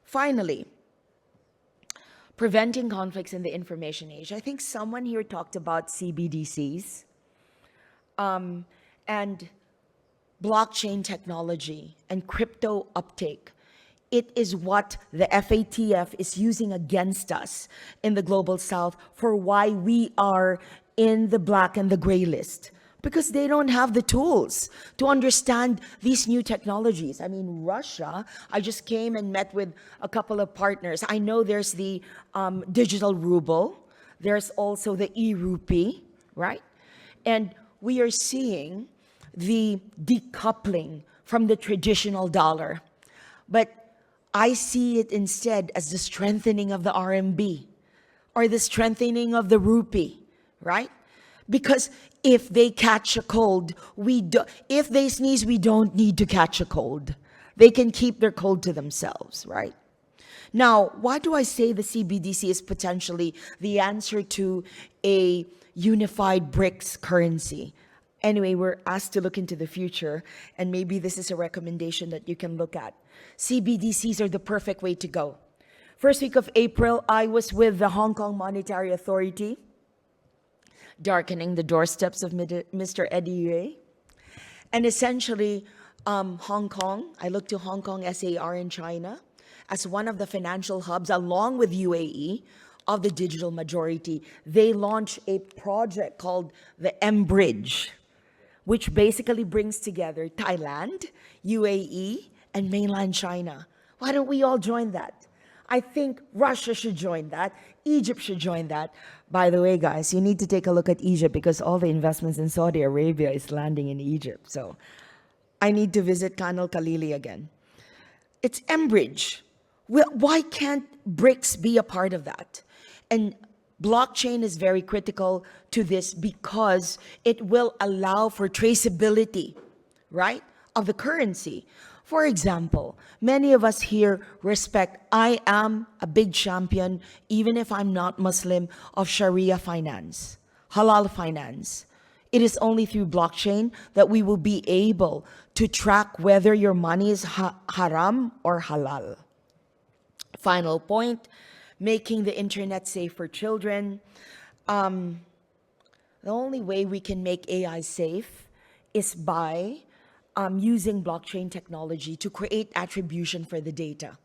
Finally, preventing conflicts in the information age. I think someone here talked about CBDCs and blockchain technology and crypto uptake. It is what the FATF is using against us in the Global South for why we are in the black and the gray list. Because they don't have the tools to understand these new technologies. I mean, Russia, I just came and met with a couple of partners. I know there's the digital ruble. There's also the e-rupee, right? And we are seeing the decoupling from the traditional dollar. But I see it instead as the strengthening of the RMB or the strengthening of the rupee, right? Because if they catch a cold, if they sneeze, we don't need to catch a cold. They can keep their cold to themselves, right? Now, why do I say the CBDC is potentially the answer to a unified BRICS currency? Anyway, we're asked to look into the future, and maybe this is a recommendation that you can look at. CBDCs are the perfect way to go. First week of April, I was with the Hong Kong Monetary Authority, darkening the doorsteps of Mr. Eddie Yue. And essentially, Hong Kong, I look to Hong Kong SAR in China as one of the financial hubs, along with UAE, of the digital majority. They launched a project called the M-Bridge, which basically brings together Thailand, UAE, and mainland China. Why don't we all join that? I think Russia should join that. Egypt should join that. By the way, guys, you need to take a look at Egypt because all the investments in Saudi Arabia is landing in Egypt. So I need to visit Kanal Khalili again. It's M-Bridge. Well, why can't BRICS be a part of that? And blockchain is very critical to this because it will allow for traceability, right, of the currency. For example, many of us here respect, I am a big champion, even if I'm not Muslim, of Sharia finance, halal finance. It is only through blockchain that we will be able to track whether your money is haram or halal. Final point, making the internet safe for children. The only way we can make AI safe is by using blockchain technology to create attribution for the data.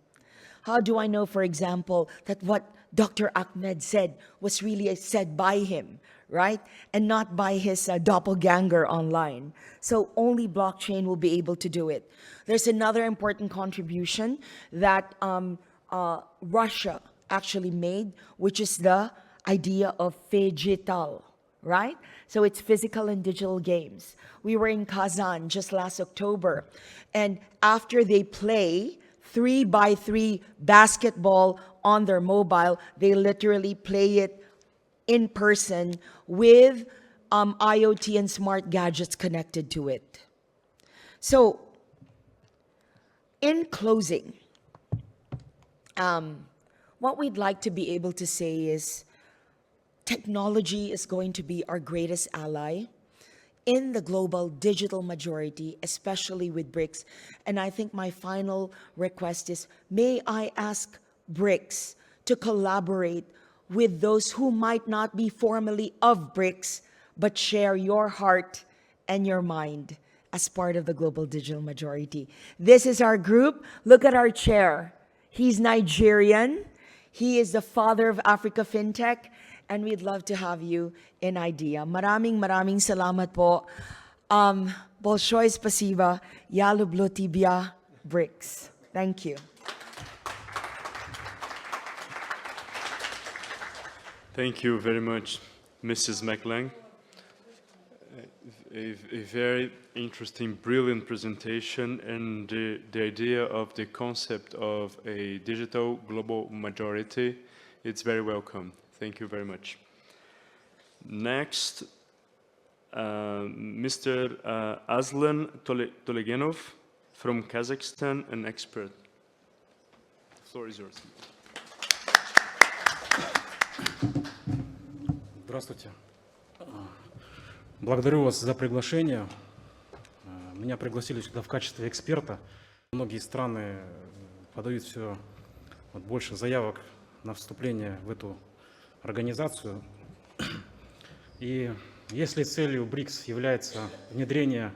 How do I know, for example, that what Dr. Ahmed said was really said by him, right? And not by his doppelganger online. So only blockchain will be able to do it. There's another important contribution that Russia actually made, which is the idea of phygital, right? So it's physical and digital games. We were in Kazan just last October, and after they play 3x3 basketball on their mobile, they literally play it in person with IoT and smart gadgets connected to it. So, in closing, what we'd like to be able to say is technology is going to be our greatest ally in the global digital majority, especially with BRICS. And I think my final request is, may I ask BRICS to collaborate with those who might not be formally of BRICS, but share your heart and your mind as part of the global digital majority. This is our group. Look at our chair. He's Nigerian. He is the father of Africa FinTech. and we'd love to have you in IDEA. Maraming salamat po. Bolshoy spasiba, ya lublyo tibia, BRICS. Thank you. Thank you very much, Mrs. McLang. A very interesting, brilliant presentation, and the idea of the concept of a digital global majority, it's very welcome. Thank you very much. Next, Mr. Aslan Tolegenov from Kazakhstan, an expert. The floor is yours. Здравствуйте. Благодарю вас за приглашение. Меня пригласили сюда в качестве эксперта. Многие страны подают все больше заявок на вступление в эту организацию. И если целью БРИКС является внедрение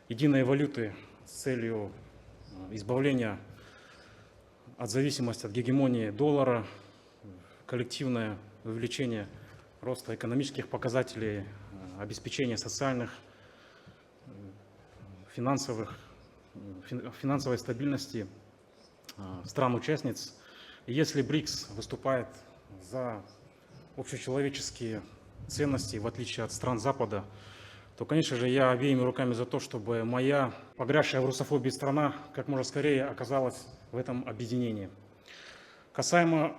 единой валюты с целью избавления от зависимости от гегемонии доллара, коллективное увеличение роста экономических показателей, обеспечения социальных, финансовой стабильности стран-участниц. И если БРИКС выступает за общечеловеческие ценности, в отличие от стран Запада, то, конечно же, я обеими руками за то, чтобы моя погрязшая в русофобии страна как можно скорее оказалась в этом объединении. Касаемо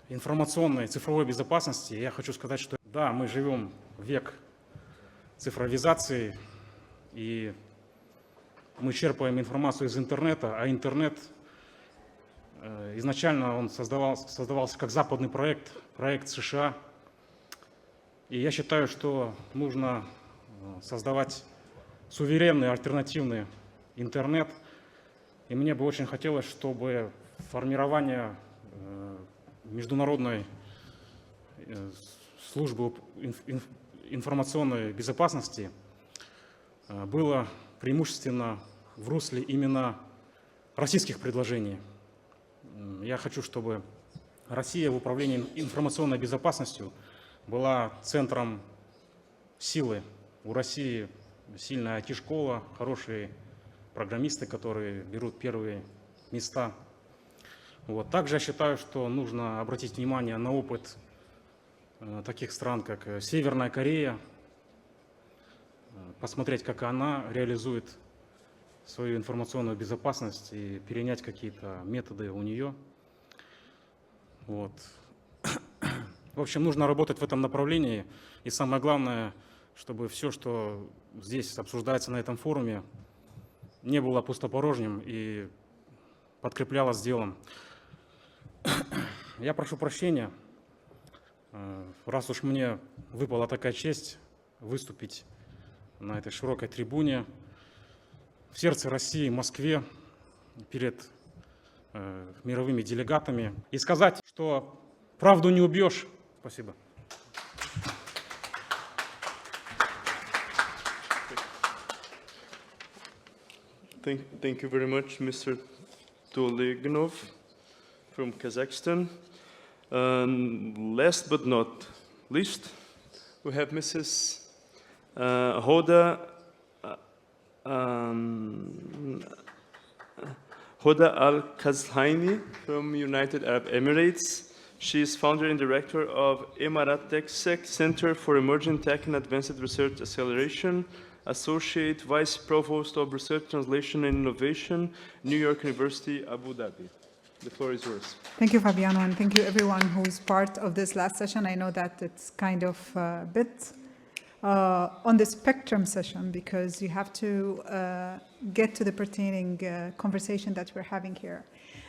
информационной цифровой безопасности, я хочу сказать, что да, мы живем в век цифровизации, и мы черпаем информацию из интернета, а интернет изначально он создавался как западный проект США. И я считаю, что нужно создавать суверенный альтернативный интернет. И мне бы очень хотелось, чтобы формирование Международной службы информационной безопасности было преимущественно в русле именно российских предложений. Я хочу, чтобы Россия в управлении информационной безопасностью была центром силы. У России сильная IT-школа, хорошие программисты, которые берут первые места. Вот. Также я считаю, что нужно обратить внимание на опыт таких стран, как Северная Корея, посмотреть, как она реализует свою информационную безопасность и перенять какие-то методы у нее. Вот. В общем, нужно работать в этом направлении. И самое главное, чтобы все, что здесь обсуждается на этом форуме, не было пустопорожним и подкреплялось делом. Я прошу прощения, раз уж мне выпала такая честь выступить на этой широкой трибуне в сердце России, Москве, перед мировыми делегатами, и сказать, что правду не убьешь. Спасибо. Thank you very much, Mr. Toleganov from Kazakhstan. Last but not least, we have Mrs. Hoda Al-Kazhaini from United Arab Emirates. She is founder and director of Emirat TechSec Center for Emerging Tech and Advanced Research Acceleration, Associate Vice Provost of Research Translation and Innovation, New York University, Abu Dhabi. The floor is yours. Thank you, Fabiano, and thank you everyone who's part of this last session. I know that it's kind of a bit on the spectrum session because you have to get to the pertaining conversation that we're having here.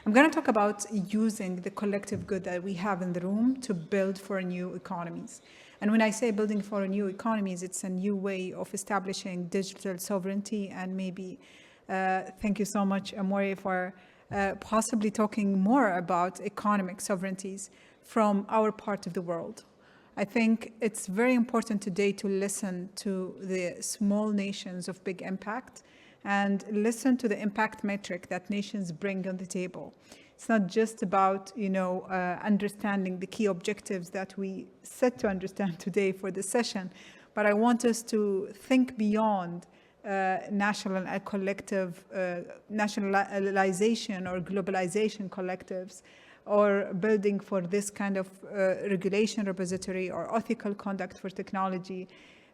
I'm going to talk about using the collective good that we have in the room to build for new economies. And when I say building for new economies, it's a new way of establishing digital sovereignty, and maybe, thank you so much, Amore, for possibly talking more about economic sovereignties from our part of the world. I think it's very important today to listen to the small nations of big impact and listen to the impact metric that nations bring on the table. It's not just about, understanding the key objectives that we set to understand today for this session, but I want us to think beyond national and collective, nationalization or globalization collectives, or building for this kind of regulation repository or ethical conduct for technology,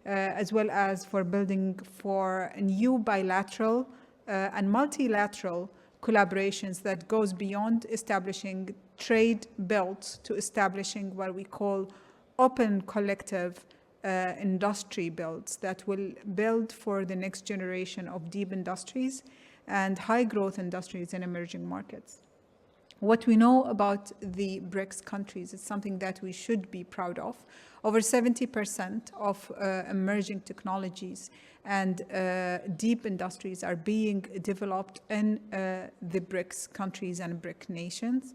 as well as for building for new bilateral and multilateral collaborations that goes beyond establishing trade belts to establishing what we call open collective industry belts that will build for the next generation of deep industries and high growth industries in emerging markets. What we know about the BRICS countries is something that we should be proud of. Over 70% of emerging technologies and deep industries are being developed in the BRICS countries and BRIC nations.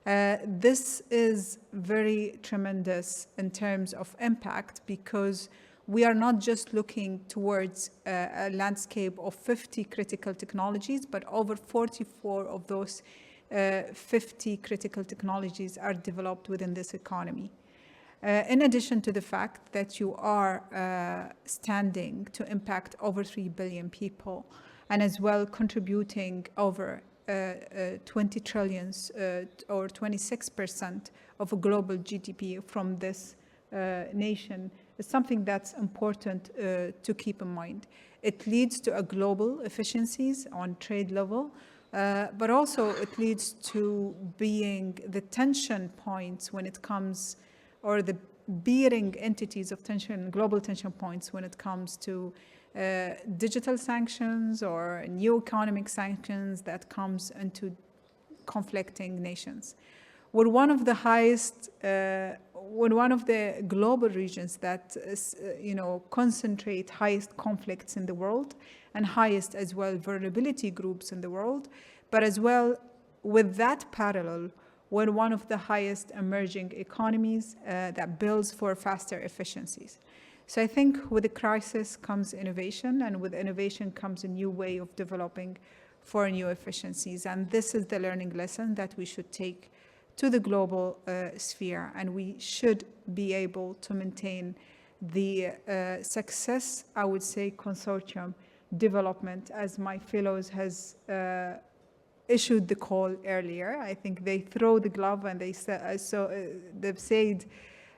This is very tremendous in terms of impact, because we are not just looking towards a landscape of 50 critical technologies, but over 44 of those 50 critical technologies are developed within this economy. In addition to the fact that you are standing to impact over 3 billion people, and as well contributing over 20 trillions or 26% of a global GDP from this nation, is something that's important to keep in mind. It leads to a global efficiencies on trade level, but also it leads to being the tension points when it comes, or the bearing entities of tension, global tension points when it comes to digital sanctions or new economic sanctions that comes into conflicting nations. We're one of the highest, we're one of the global regions that concentrate highest conflicts in the world, and highest as well vulnerability groups in the world. But as well, with that parallel, we're one of the highest emerging economies that builds for faster efficiencies. So I think with the crisis comes innovation, and with innovation comes a new way of developing for new efficiencies. And this is the learning lesson that we should take to the global sphere, and we should be able to maintain the success, I would say, consortium development, as my fellows has issued the call earlier. I think they throw the glove, and they they've said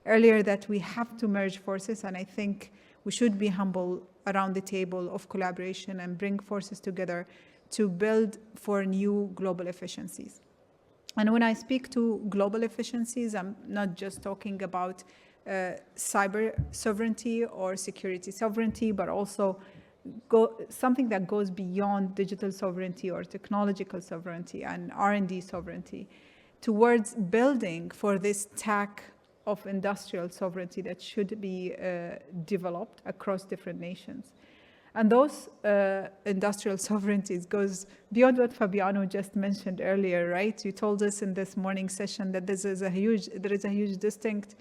earlier that we have to merge forces, and I think we should be humble around the table of collaboration and bring forces together to build for new global efficiencies. And when I speak to global efficiencies, I'm not just talking about cyber sovereignty or security sovereignty, but also something that goes beyond digital sovereignty or technological sovereignty and R&D sovereignty, towards building for this stack of industrial sovereignty that should be developed across different nations. And those industrial sovereignties goes beyond what Fabiano just mentioned earlier, right? You told us in this morning session that there is a huge distinct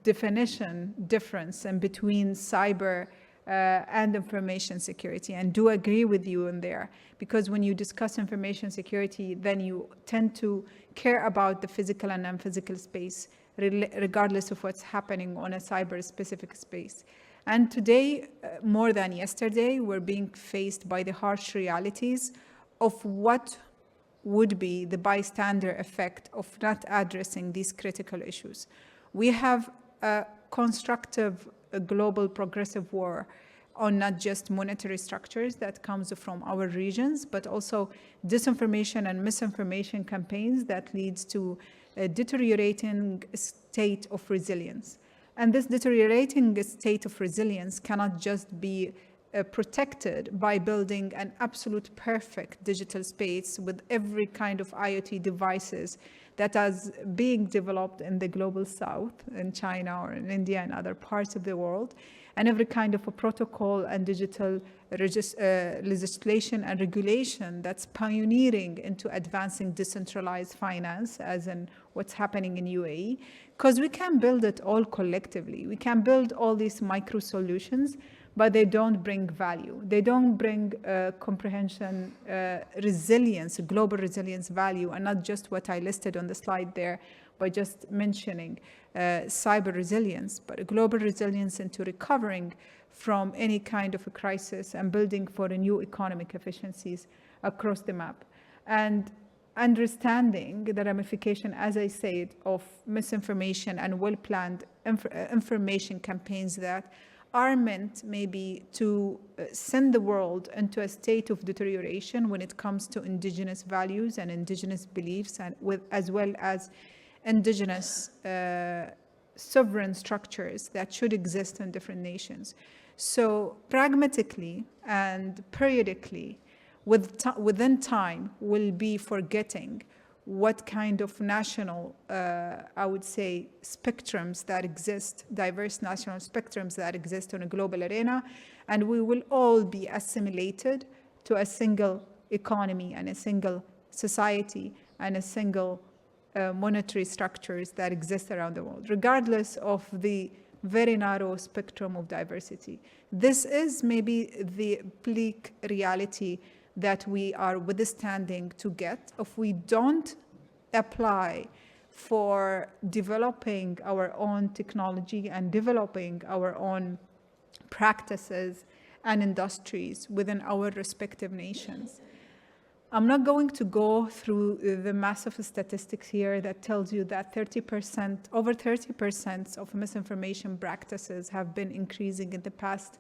definition difference in between cyber and information security, and do agree with you in there, because when you discuss information security, then you tend to care about the physical and non-physical space, regardless of what's happening on a cyber specific space. And today, more than yesterday, we're being faced by the harsh realities of what would be the bystander effect of not addressing these critical issues. We have a constructive global progressive war on not just monetary structures that comes from our regions, but also disinformation and misinformation campaigns that leads to a deteriorating state of resilience. And this deteriorating state of resilience cannot just be protected by building an absolute perfect digital space with every kind of IoT devices that is being developed in the global south, in China or in India and other parts of the world, and every kind of a protocol and digital legislation and regulation that's pioneering into advancing decentralized finance, as in what's happening in UAE, because we can build it all collectively. We can build all these micro solutions, but they don't bring value. They don't bring comprehension, resilience, global resilience value, and not just what I listed on the slide there by just mentioning cyber resilience, but a global resilience into recovering from any kind of a crisis and building for a new economic efficiencies across the map. And understanding the ramification, as I said, of misinformation and well-planned information campaigns that are meant maybe to send the world into a state of deterioration when it comes to indigenous values and indigenous beliefs, and as well as indigenous sovereign structures that should exist in different nations. So pragmatically and periodically, within time, we'll be forgetting what kind of national, I would say, spectrums that exist, diverse national spectrums that exist on a global arena, and we will all be assimilated to a single economy and a single society and a single monetary structures that exist around the world, regardless of the very narrow spectrum of diversity. This is maybe the bleak reality that we are withstanding to get if we don't apply for developing our own technology and developing our own practices and industries within our respective nations. I'm not going to go through the massive statistics here that tells you that over 30% of misinformation practices have been increasing in the past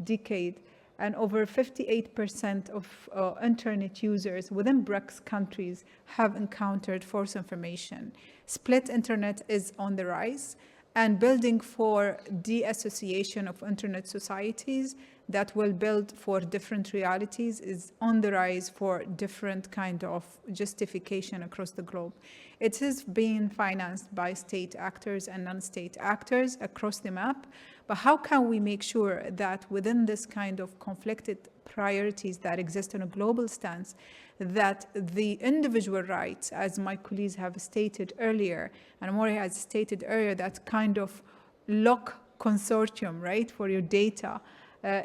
decade, and over 58% of internet users within BRICS countries have encountered false information. Split internet is on the rise, and building for de-association of internet societies that will build for different realities is on the rise for different kind of justification across the globe. It is being financed by state actors and non-state actors across the map, but how can we make sure that within this kind of conflicted priorities that exist on a global stance, that the individual rights, as my colleagues have stated earlier, and Mori has stated earlier, that kind of lock consortium, right, for your data,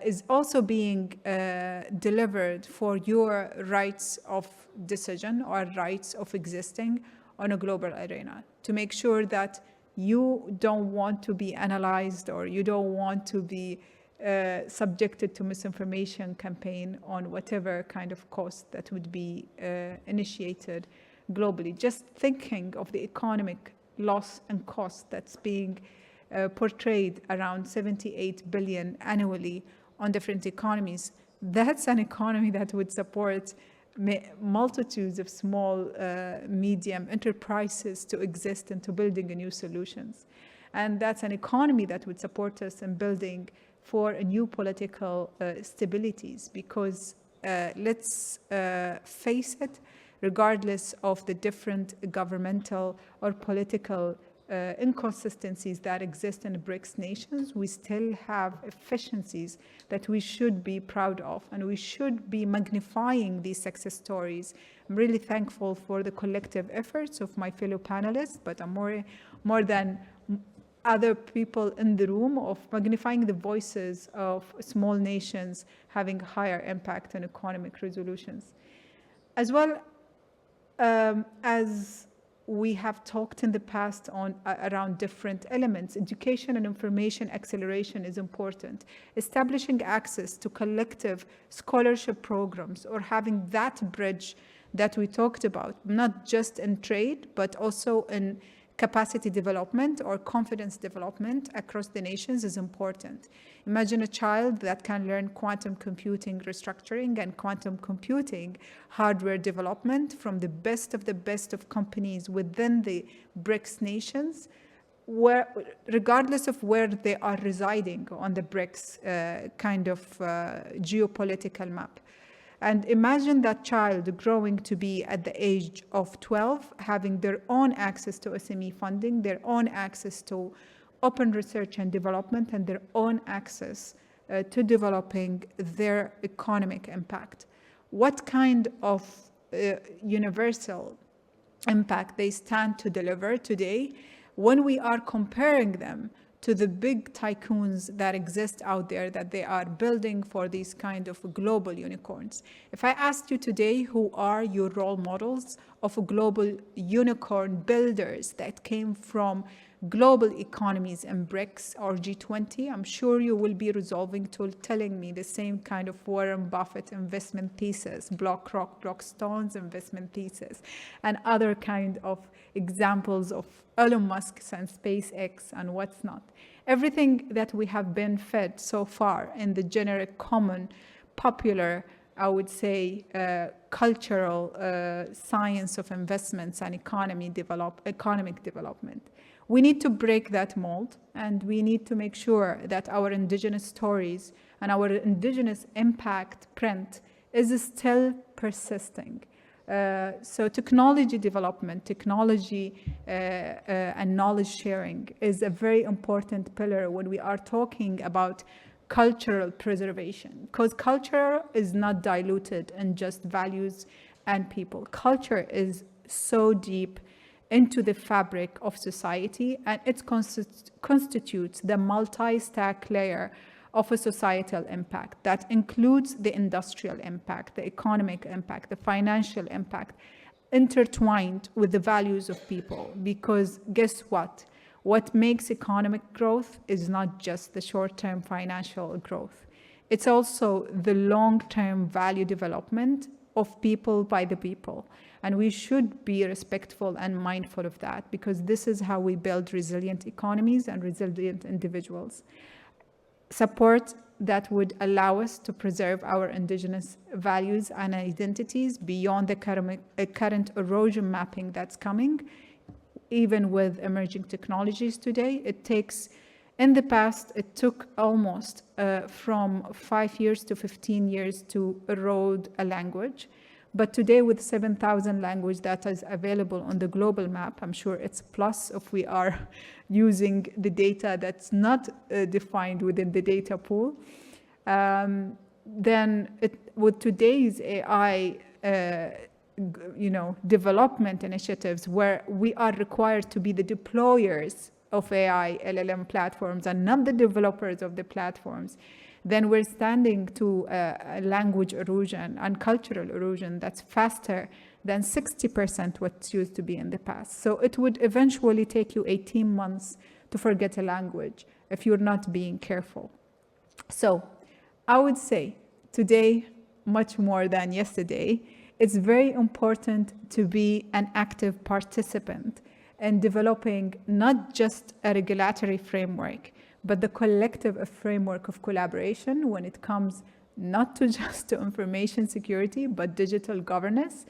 is also being delivered for your rights of decision or rights of existing on a global arena, to make sure that you don't want to be analyzed or you don't want to be subjected to misinformation campaign on whatever kind of cost that would be initiated globally. Just thinking of the economic loss and cost that's being portrayed around 78 billion annually on different economies, that's an economy that would support multitudes of small, medium enterprises to exist and to building new solutions. And that's an economy that would support us in building for a new political stabilities, because let's face it, regardless of the different governmental or political inconsistencies that exist in the BRICS nations, we still have efficiencies that we should be proud of, and we should be magnifying these success stories. I'm really thankful for the collective efforts of my fellow panelists, but I'm more than other people in the room of magnifying the voices of small nations having higher impact on economic resolutions. As well as we have talked in the past on around different elements. Education and information acceleration is important. Establishing access to collective scholarship programs, or having that bridge that we talked about, not just in trade, but also in capacity development or confidence development across the nations, is important. Imagine a child that can learn quantum computing restructuring and quantum computing hardware development from the best of companies within the BRICS nations, where, regardless of where they are residing on the BRICS kind of geopolitical map. And imagine that child growing to be at the age of 12, having their own access to SME funding, their own access to open research and development, and their own access to developing their economic impact. What kind of universal impact they stand to deliver today when we are comparing them to the big tycoons that exist out there that they are building for these kind of global unicorns. If I asked you today, who are your role models of global unicorn builders that came from global economies and BRICS or G20, I'm sure you will be resolving to telling me the same kind of Warren Buffett investment thesis, Blackstone's investment thesis, and other kind of examples of Elon Musk and SpaceX and what's not. Everything that we have been fed so far in the generic, common, popular, I would say, cultural science of investments and economic development. We need to break that mold, and we need to make sure that our indigenous stories and our indigenous impact print is still persisting. So technology development, technology and knowledge sharing is a very important pillar when we are talking about cultural preservation, because culture is not diluted in just values and people. Culture is so deep into the fabric of society, and it constitutes the multi-stack layer of a societal impact that includes the industrial impact, the economic impact, the financial impact, intertwined with the values of people. Because guess what? What makes economic growth is not just the short-term financial growth. It's also the long-term value development of people by the people. And we should be respectful and mindful of that, because this is how we build resilient economies and resilient individuals. Support that would allow us to preserve our indigenous values and identities beyond the current erosion mapping that's coming, even with emerging technologies today. In the past, it took almost from 5 years to 15 years to erode a language. But today, with 7,000 language that is available on the global map, I'm sure it's plus if we are using the data that's not defined within the data pool. Then with today's AI development initiatives, where we are required to be the deployers of AI LLM platforms and not the developers of the platforms, then we're standing to a language erosion and cultural erosion that's faster than 60% what used to be in the past. So it would eventually take you 18 months to forget a language if you're not being careful. So I would say today, much more than yesterday, it's very important to be an active participant in developing not just a regulatory framework, but the collective framework of collaboration when it comes not to just to information security, but digital governance.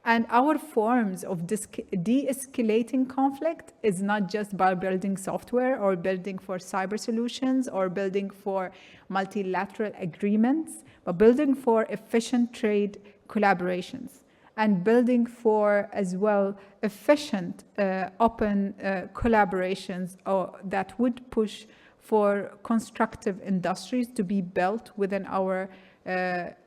And our forms of de-escalating conflict is not just by building software or building for cyber solutions or building for multilateral agreements, but building for efficient trade collaborations and building for as well efficient open collaborations that would push for constructive industries to be built within our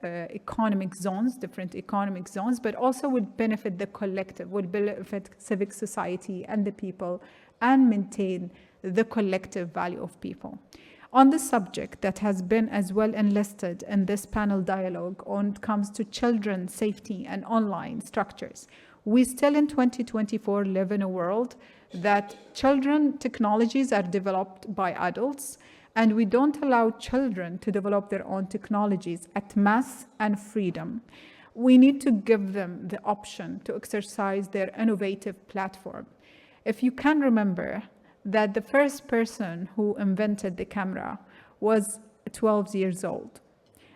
economic zones, different economic zones, but also would benefit the collective, would benefit civic society and the people, and maintain the collective value of people. On the subject that has been as well enlisted in this panel dialogue when it comes to children's safety and online structures, we still in 2024 live in a world that children technologies are developed by adults, and we don't allow children to develop their own technologies at mass and freedom. We need to give them the option to exercise their innovative platform. If you can remember that the first person who invented the camera was 12 years old.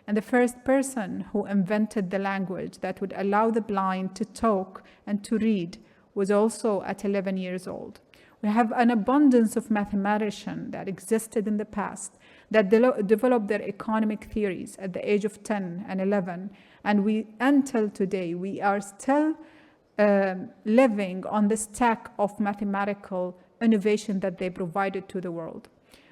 And the first person who invented the language that would allow the blind to talk and to read was also at 11 years old. We have an abundance of mathematicians that existed in the past that developed their economic theories at the age of 10 and 11. And until today, we are still living on the stack of mathematical innovation that they provided to the world.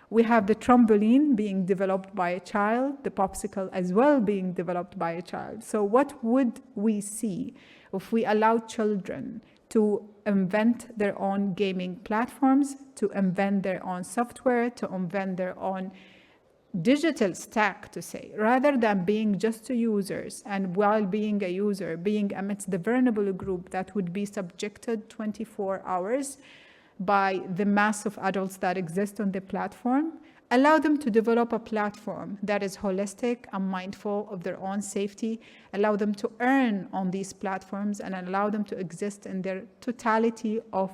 We have the trampoline being developed by a child, the popsicle as well being developed by a child. So what would we see if we allow children to invent their own gaming platforms, to invent their own software, to invent their own digital stack, to say, rather than being just users, and while being a user, being amidst the vulnerable group that would be subjected 24 hours by the mass of adults that exist on the platform. Allow them to develop a platform that is holistic and mindful of their own safety. Allow them to earn on these platforms and allow them to exist in their totality of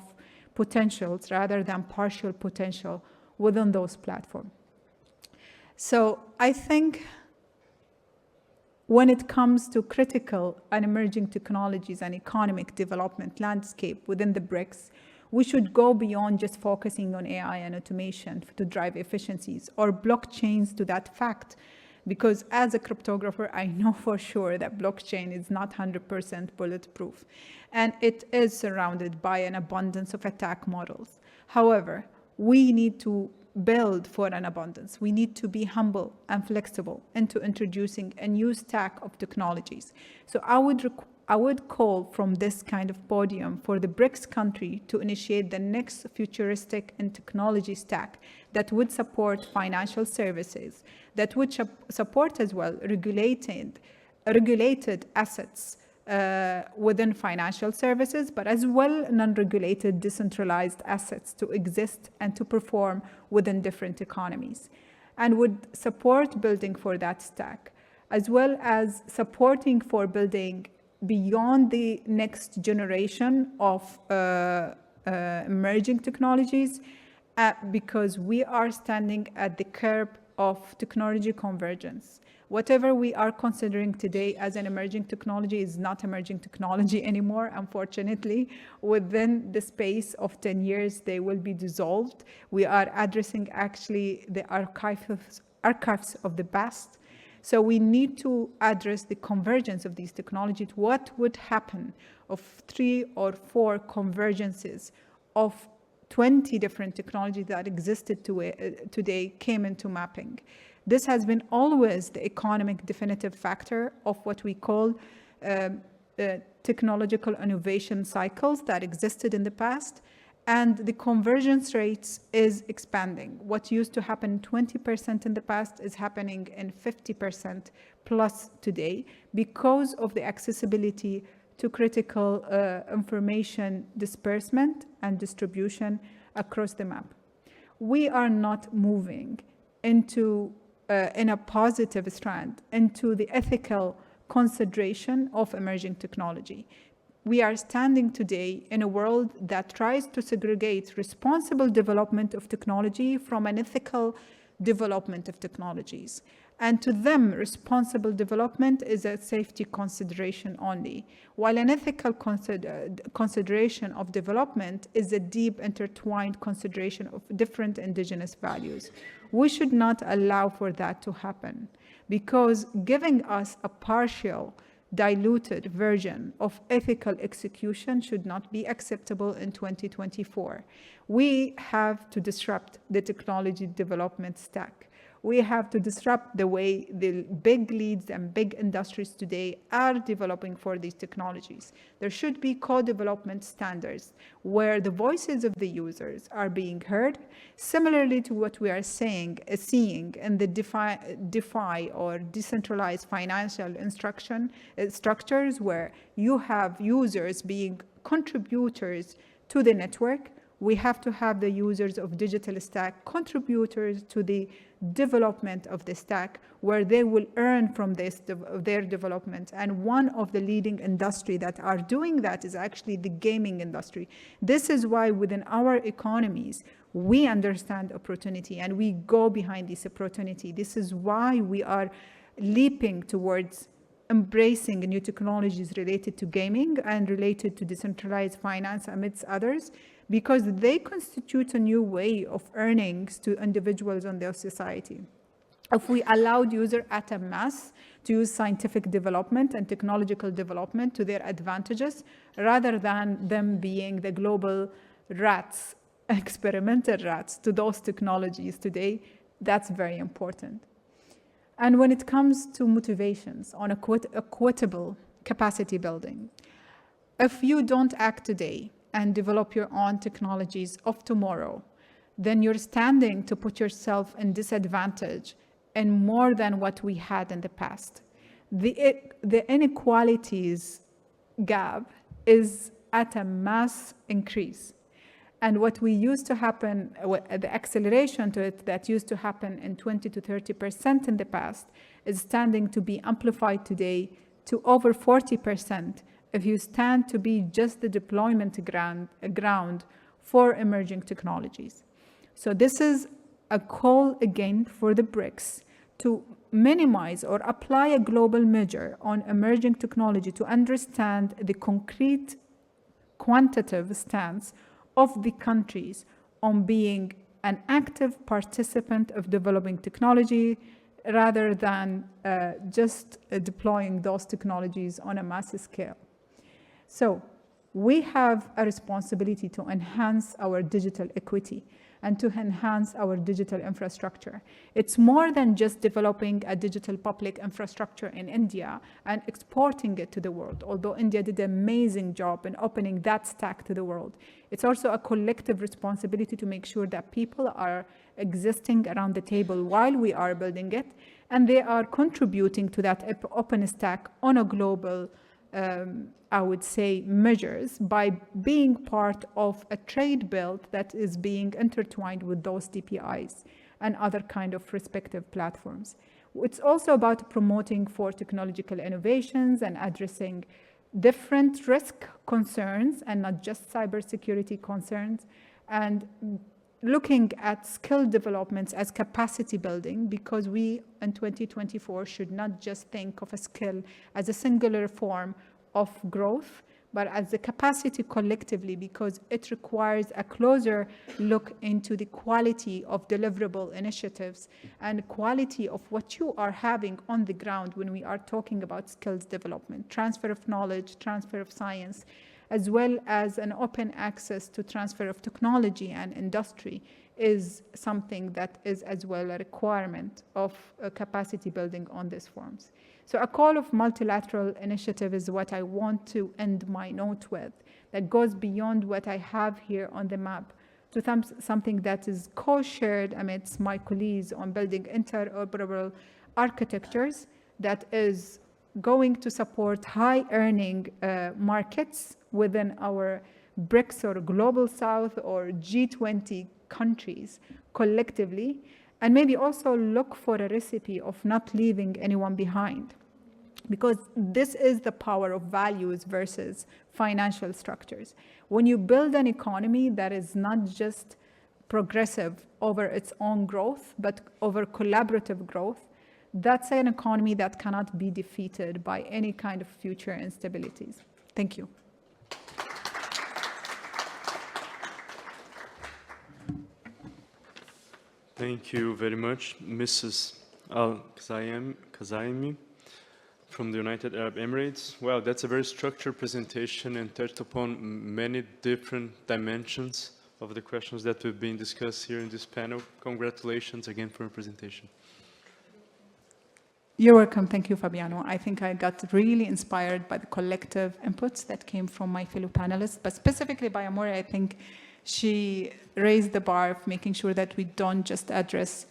potentials rather than partial potential within those platforms. So I think when it comes to critical and emerging technologies and economic development landscape within the BRICS, we should go beyond just focusing on AI and automation to drive efficiencies or blockchains to that fact. Because as a cryptographer, I know for sure that blockchain is not 100% bulletproof. And it is surrounded by an abundance of attack models. However, we need to build for an abundance. We need to be humble and flexible into introducing a new stack of technologies. So I would call from this kind of podium for the BRICS country to initiate the next futuristic and technology stack that would support financial services, that would support as well regulated assets within financial services, but as well non-regulated decentralized assets to exist and to perform within different economies, and would support building for that stack, as well as supporting for building beyond the next generation of emerging technologies, because we are standing at the curb of technology convergence. Whatever we are considering today as an emerging technology is not emerging technology anymore, unfortunately. Within the space of 10 years, they will be dissolved. We are addressing actually the archives of the past. So we need to address the convergence of these technologies. What would happen of 3 or 4 convergences of 20 different technologies that existed today came into mapping? This has been always the economic definitive factor of what we call technological innovation cycles that existed in the past, and the convergence rates is expanding. What used to happen 20% in the past is happening in 50% plus today because of the accessibility to critical information disbursement and distribution across the map. We are not moving into in a positive strand into the ethical consideration of emerging technology. We are standing today in a world that tries to segregate responsible development of technology from an ethical development of technologies. And to them, responsible development is a safety consideration only, while an ethical consideration of development is a deep intertwined consideration of different indigenous values. We should not allow for that to happen, because giving us a partial, diluted version of ethical execution should not be acceptable in 2024. We have to disrupt the technology development stack. We have to disrupt the way the big leads and big industries today are developing for these technologies. There should be co-development standards where the voices of the users are being heard, similarly to what we are seeing in the DeFi or decentralized financial structures, where you have users being contributors to the network. We have to have the users of digital stack contributors to the development of the stack, where they will earn from their development. And one of the leading industry that are doing that is actually the gaming industry. This is why within our economies, we understand opportunity and we go behind this opportunity. This is why we are leaping towards embracing new technologies related to gaming and related to decentralized finance amidst others, because they constitute a new way of earnings to individuals in their society. If we allowed users at a mass to use scientific development and technological development to their advantages, rather than them being the global rats, experimental rats to those technologies today, that's very important. And when it comes to motivations on equitable capacity building, if you don't act today and develop your own technologies of tomorrow, then you're standing to put yourself in disadvantage and more than what we had in the past. The inequalities gap is at a mass increase. And what we used to happen, the acceleration to it that used to happen in 20 to 30% in the past is standing to be amplified today to over 40% if you stand to be just the deployment ground for emerging technologies. So this is a call again for the BRICS to minimize or apply a global measure on emerging technology to understand the concrete quantitative stance of the countries on being an active participant of developing technology rather than just deploying those technologies on a mass scale. So we have a responsibility to enhance our digital equity and to enhance our digital infrastructure. It's more than just developing a digital public infrastructure in India and exporting it to the world, although India did an amazing job in opening that stack to the world. It's also a collective responsibility to make sure that people are existing around the table while we are building it, and they are contributing to that open stack on a global I would say, measures by being part of a trade belt that is being intertwined with those DPIs and other kind of respective platforms. It's also about promoting for technological innovations and addressing different risk concerns and not just cybersecurity concerns, and looking at skill developments as capacity building, because we in 2024 should not just think of a skill as a singular form of growth, but as a capacity collectively, because it requires a closer look into the quality of deliverable initiatives and quality of what you are having on the ground when we are talking about skills development, transfer of knowledge, transfer of science, as well as an open access to transfer of technology and industry is something that is as well a requirement of capacity building on these forms. So a call of multilateral initiative is what I want to end my note with, that goes beyond what I have here on the map to something that is co-shared amidst my colleagues on building interoperable architectures that is going to support high-earning markets within our BRICS or Global South or G20 countries collectively, and maybe also look for a recipe of not leaving anyone behind. Because this is the power of values versus financial structures. When you build an economy that is not just progressive over its own growth, but over collaborative growth, that's an economy that cannot be defeated by any kind of future instabilities. Thank you. Thank you very much, Mrs. Al-Khazaimi from the United Arab Emirates. Well, that's a very structured presentation and touched upon many different dimensions of the questions that we've been discussed here in this panel. Congratulations again for your presentation. You're welcome. Thank you, Fabiano. I think I got really inspired by the collective inputs that came from my fellow panelists, but specifically by Amore. I think she raised the bar of making sure that we don't just address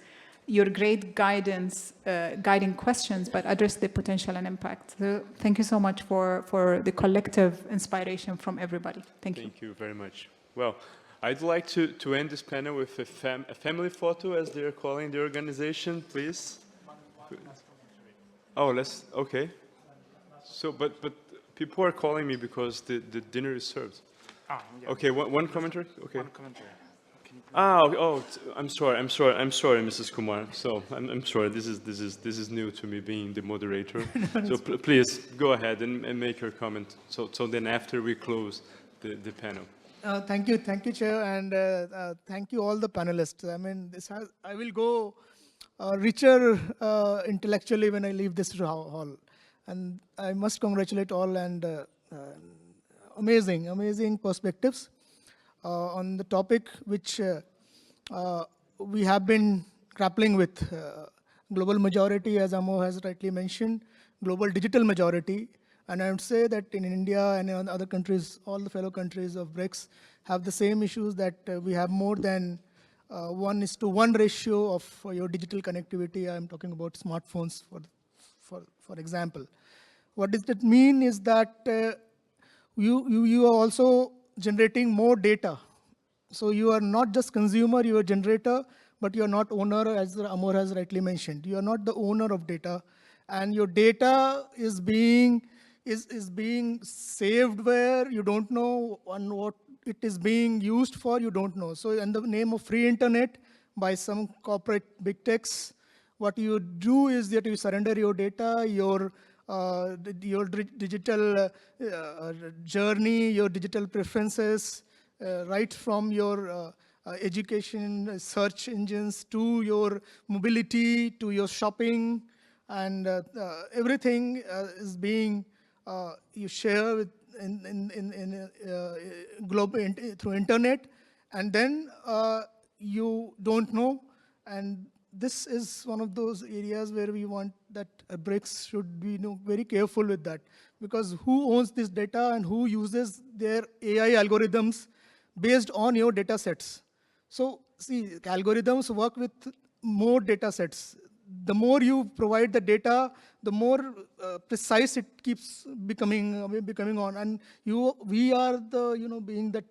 your great guidance, guiding questions, but address the potential and impact. So thank you so much for the collective inspiration from everybody. Thank you. Thank you very much. Well, I'd like to end this panel with a family photo, as they're calling the organization, please. Oh, okay. So, but people are calling me because the dinner is served. Yeah. Okay, one commentary? Okay. One commentary. I'm sorry, Mrs. Kumar. So I'm sorry. This is new to me, being the moderator. So please go ahead and make your comment. So then after we close the panel. Thank you, Chair, and thank you all the panelists. I mean, I will go richer intellectually when I leave this hall, and I must congratulate all and amazing perspectives on the topic which we have been grappling with. Global majority, as Amo has rightly mentioned, global digital majority, And I would say that in India and in other countries, all the fellow countries of BRICS have the same issues, that we have more than 1:1 ratio of your digital connectivity. I'm talking about smartphones, for example. What does that mean is that you are also generating more data. So you are not just consumer, you are generator, but you are not owner, as Amor has rightly mentioned. You are not the owner of data, and your data is being saved where you don't know, and what it is being used for, you don't know. So in the name of free internet, by some corporate big techs, what you do is that you surrender your data, your digital journey, your digital preferences, right from your education search engines to your mobility to your shopping, and everything is being you share with through internet, and then you don't know. And this is one of those areas where we want that BRICS should be very careful with that, because who owns this data and who uses their AI algorithms based on your data sets. So see, algorithms work with more data sets. The more you provide the data, the more precise it keeps becoming on. And we are the, being that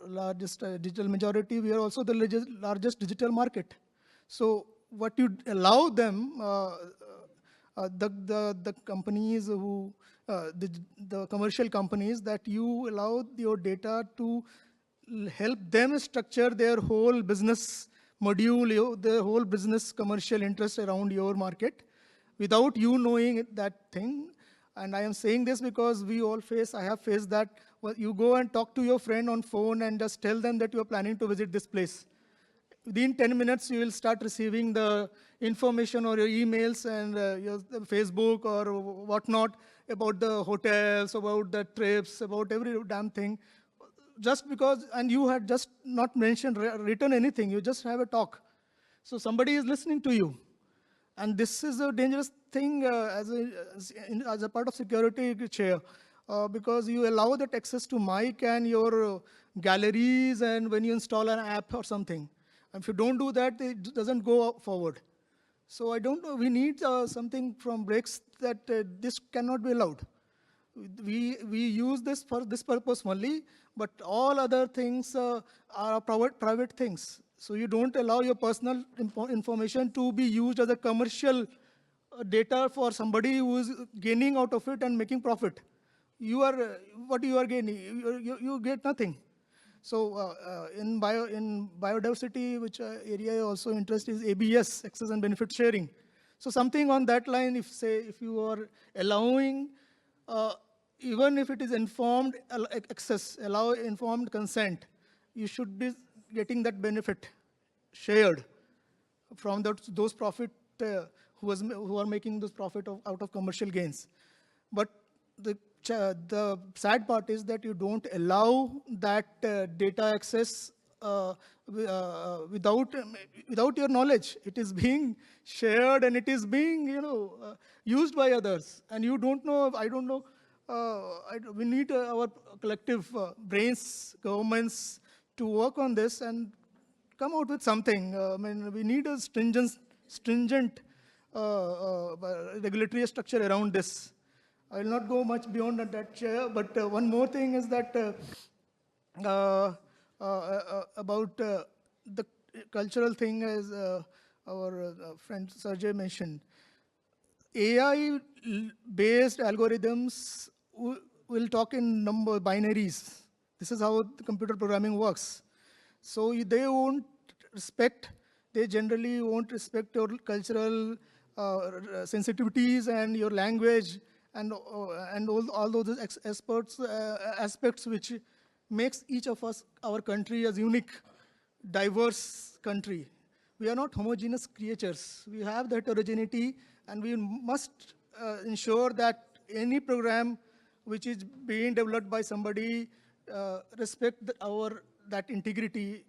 largest digital majority, we are also the largest digital market. So what you allow them, the companies who, the commercial companies, that you allow your data to help them structure their whole business module, their whole business commercial interest around your market without you knowing that thing. And I am saying this because I have faced that. Well, you go and talk to your friend on phone and just tell them that you are planning to visit this place. Within 10 minutes, you will start receiving the information or your emails and your Facebook or whatnot about the hotels, about the trips, about every damn thing. Just because, and you had just not mentioned, written anything, you just have a talk. So somebody is listening to you. And this is a dangerous thing as a part of security chair, because you allow that access to mic and your galleries, and when you install an app or something. And if you don't do that, it doesn't go forward. So I don't know, we need something from BRICS that this cannot be allowed. We use this for this purpose only, but all other things are private things. So you don't allow your personal information to be used as a commercial data for somebody who is gaining out of it and making profit. What you are gaining? You get nothing. So in biodiversity, which area I also interest is ABS, access and benefit sharing. So something on that line, if you are allowing, even if it is informed access, allow informed consent, you should be getting that benefit shared from those profit who are making those profit out of commercial gains. But the sad part is that you don't allow that data access without your knowledge. It is being shared and it is being used by others, and you don't know. I don't know. We need our collective brains, governments, to work on this and come out with something. I mean, we need a stringent regulatory structure around this. I will not go much beyond that, Chair, but one more thing is that about the cultural thing, as our friend Sergey mentioned. AI-based algorithms will talk in binaries. This is how the computer programming works. So they won't respect, they generally won't respect your cultural sensitivities and your language and all those aspects which makes each of us, our country, as unique, diverse country. We are not homogeneous creatures. We have the heterogeneity, and we must ensure that any program which is being developed by somebody respect that integrity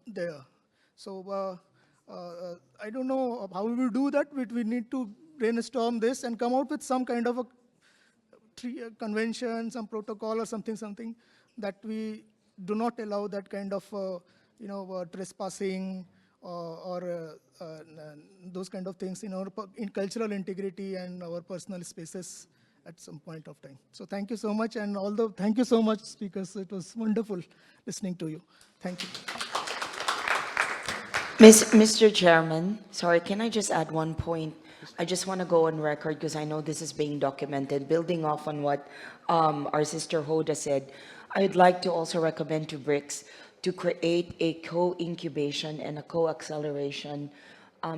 there. So I don't know how we will do that, but we need to brainstorm this and come out with some kind of a convention, some protocol or something, that we do not allow that kind of, trespassing or those kind of things in cultural integrity and our personal spaces at some point of time. So thank you so much, and thank you so much, speakers. It was wonderful listening to you. Thank you. Mr. Chairman, sorry, can I just add one point? I just want to go on record because I know this is being documented. Building off on what our sister Hoda said, I'd like to also recommend to BRICS to create a co-incubation and a co-acceleration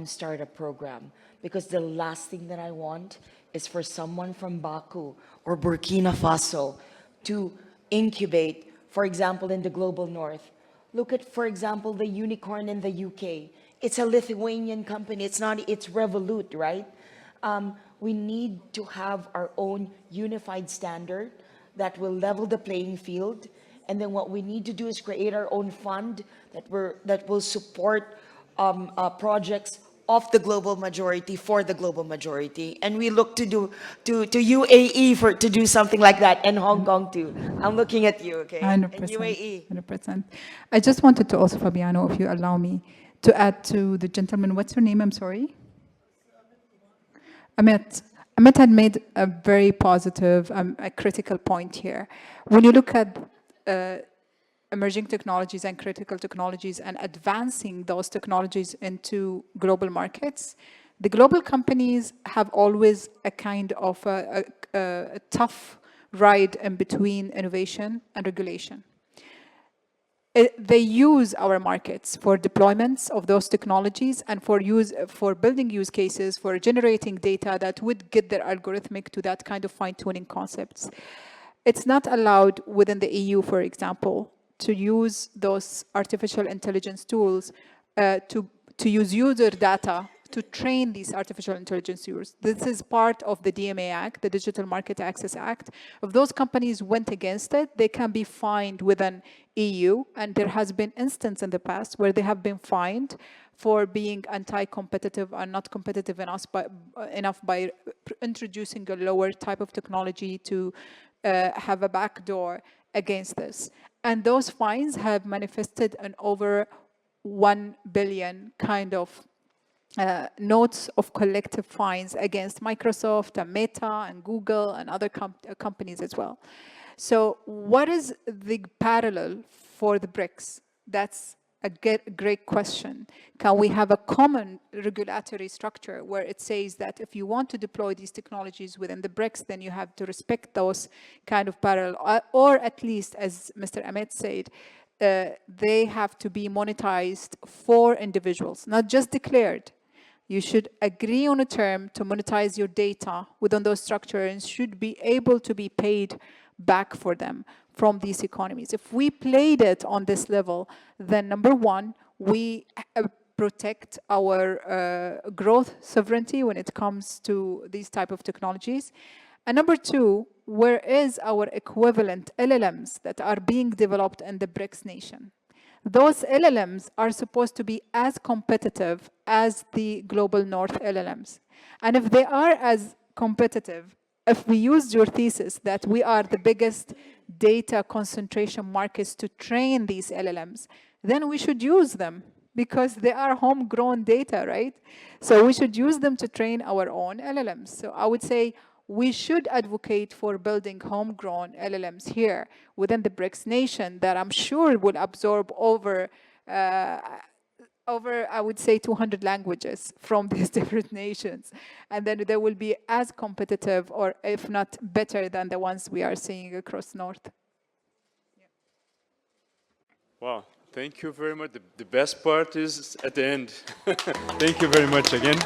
startup program. Because the last thing that I want is for someone from Baku or Burkina Faso to incubate, for example, in the global north. Look at, for example, the unicorn in the UK. It's a Lithuanian company. It's Revolut, right? We need to have our own unified standard that will level the playing field. And then what we need to do is create our own fund that will support projects of the global majority for the global majority. And we look to UAE to do something like that, and Hong Kong too. I'm looking at you, okay? 100%. And UAE. 100%. I just wanted to also, Fabiano, if you allow me, to add to the gentleman. What's your name? I'm sorry. Amit. Amit had made a very positive, a critical point here. When you look at emerging technologies and critical technologies and advancing those technologies into global markets, the global companies have always a kind of a tough ride in between innovation and regulation. They use our markets for deployments of those technologies and for building use cases, for generating data that would get their algorithmic to that kind of fine-tuning concepts. It's not allowed within the EU, for example, to use those artificial intelligence tools to use user data to train these artificial intelligence users. This is part of the DMA Act, the Digital Market Access Act. If those companies went against it, they can be fined within EU, and there has been instance in the past where they have been fined for being anti-competitive and not competitive enough by introducing a lower type of technology to have a backdoor against this. And those fines have manifested in over 1 billion kind of notes of collective fines against Microsoft and Meta and Google and other companies as well. So what is the parallel for the BRICS? That's a great question. Can we have a common regulatory structure where it says that if you want to deploy these technologies within the BRICS, then you have to respect those kind of parallel, or at least, as Mr. Ahmed said, they have to be monetized for individuals, not just declared. You should agree on a term to monetize your data within those structures and should be able to be paid back for them from these economies. If we played it on this level, then number one, we protect our growth sovereignty when it comes to these type of technologies. And number two, where is our equivalent LLMs that are being developed in the BRICS nation? Those LLMs are supposed to be as competitive as the global north LLMs. And if they are as competitive, if we use your thesis that we are the biggest data concentration markets to train these LLMs, then we should use them because they are homegrown data, right? So we should use them to train our own LLMs. So I would say we should advocate for building homegrown LLMs here within the BRICS nation that I'm sure will absorb over, I would say, 200 languages from these different nations. And then they will be as competitive, or if not better, than the ones we are seeing across North. Wow, thank you very much. The best part is at the end. Thank you very much again.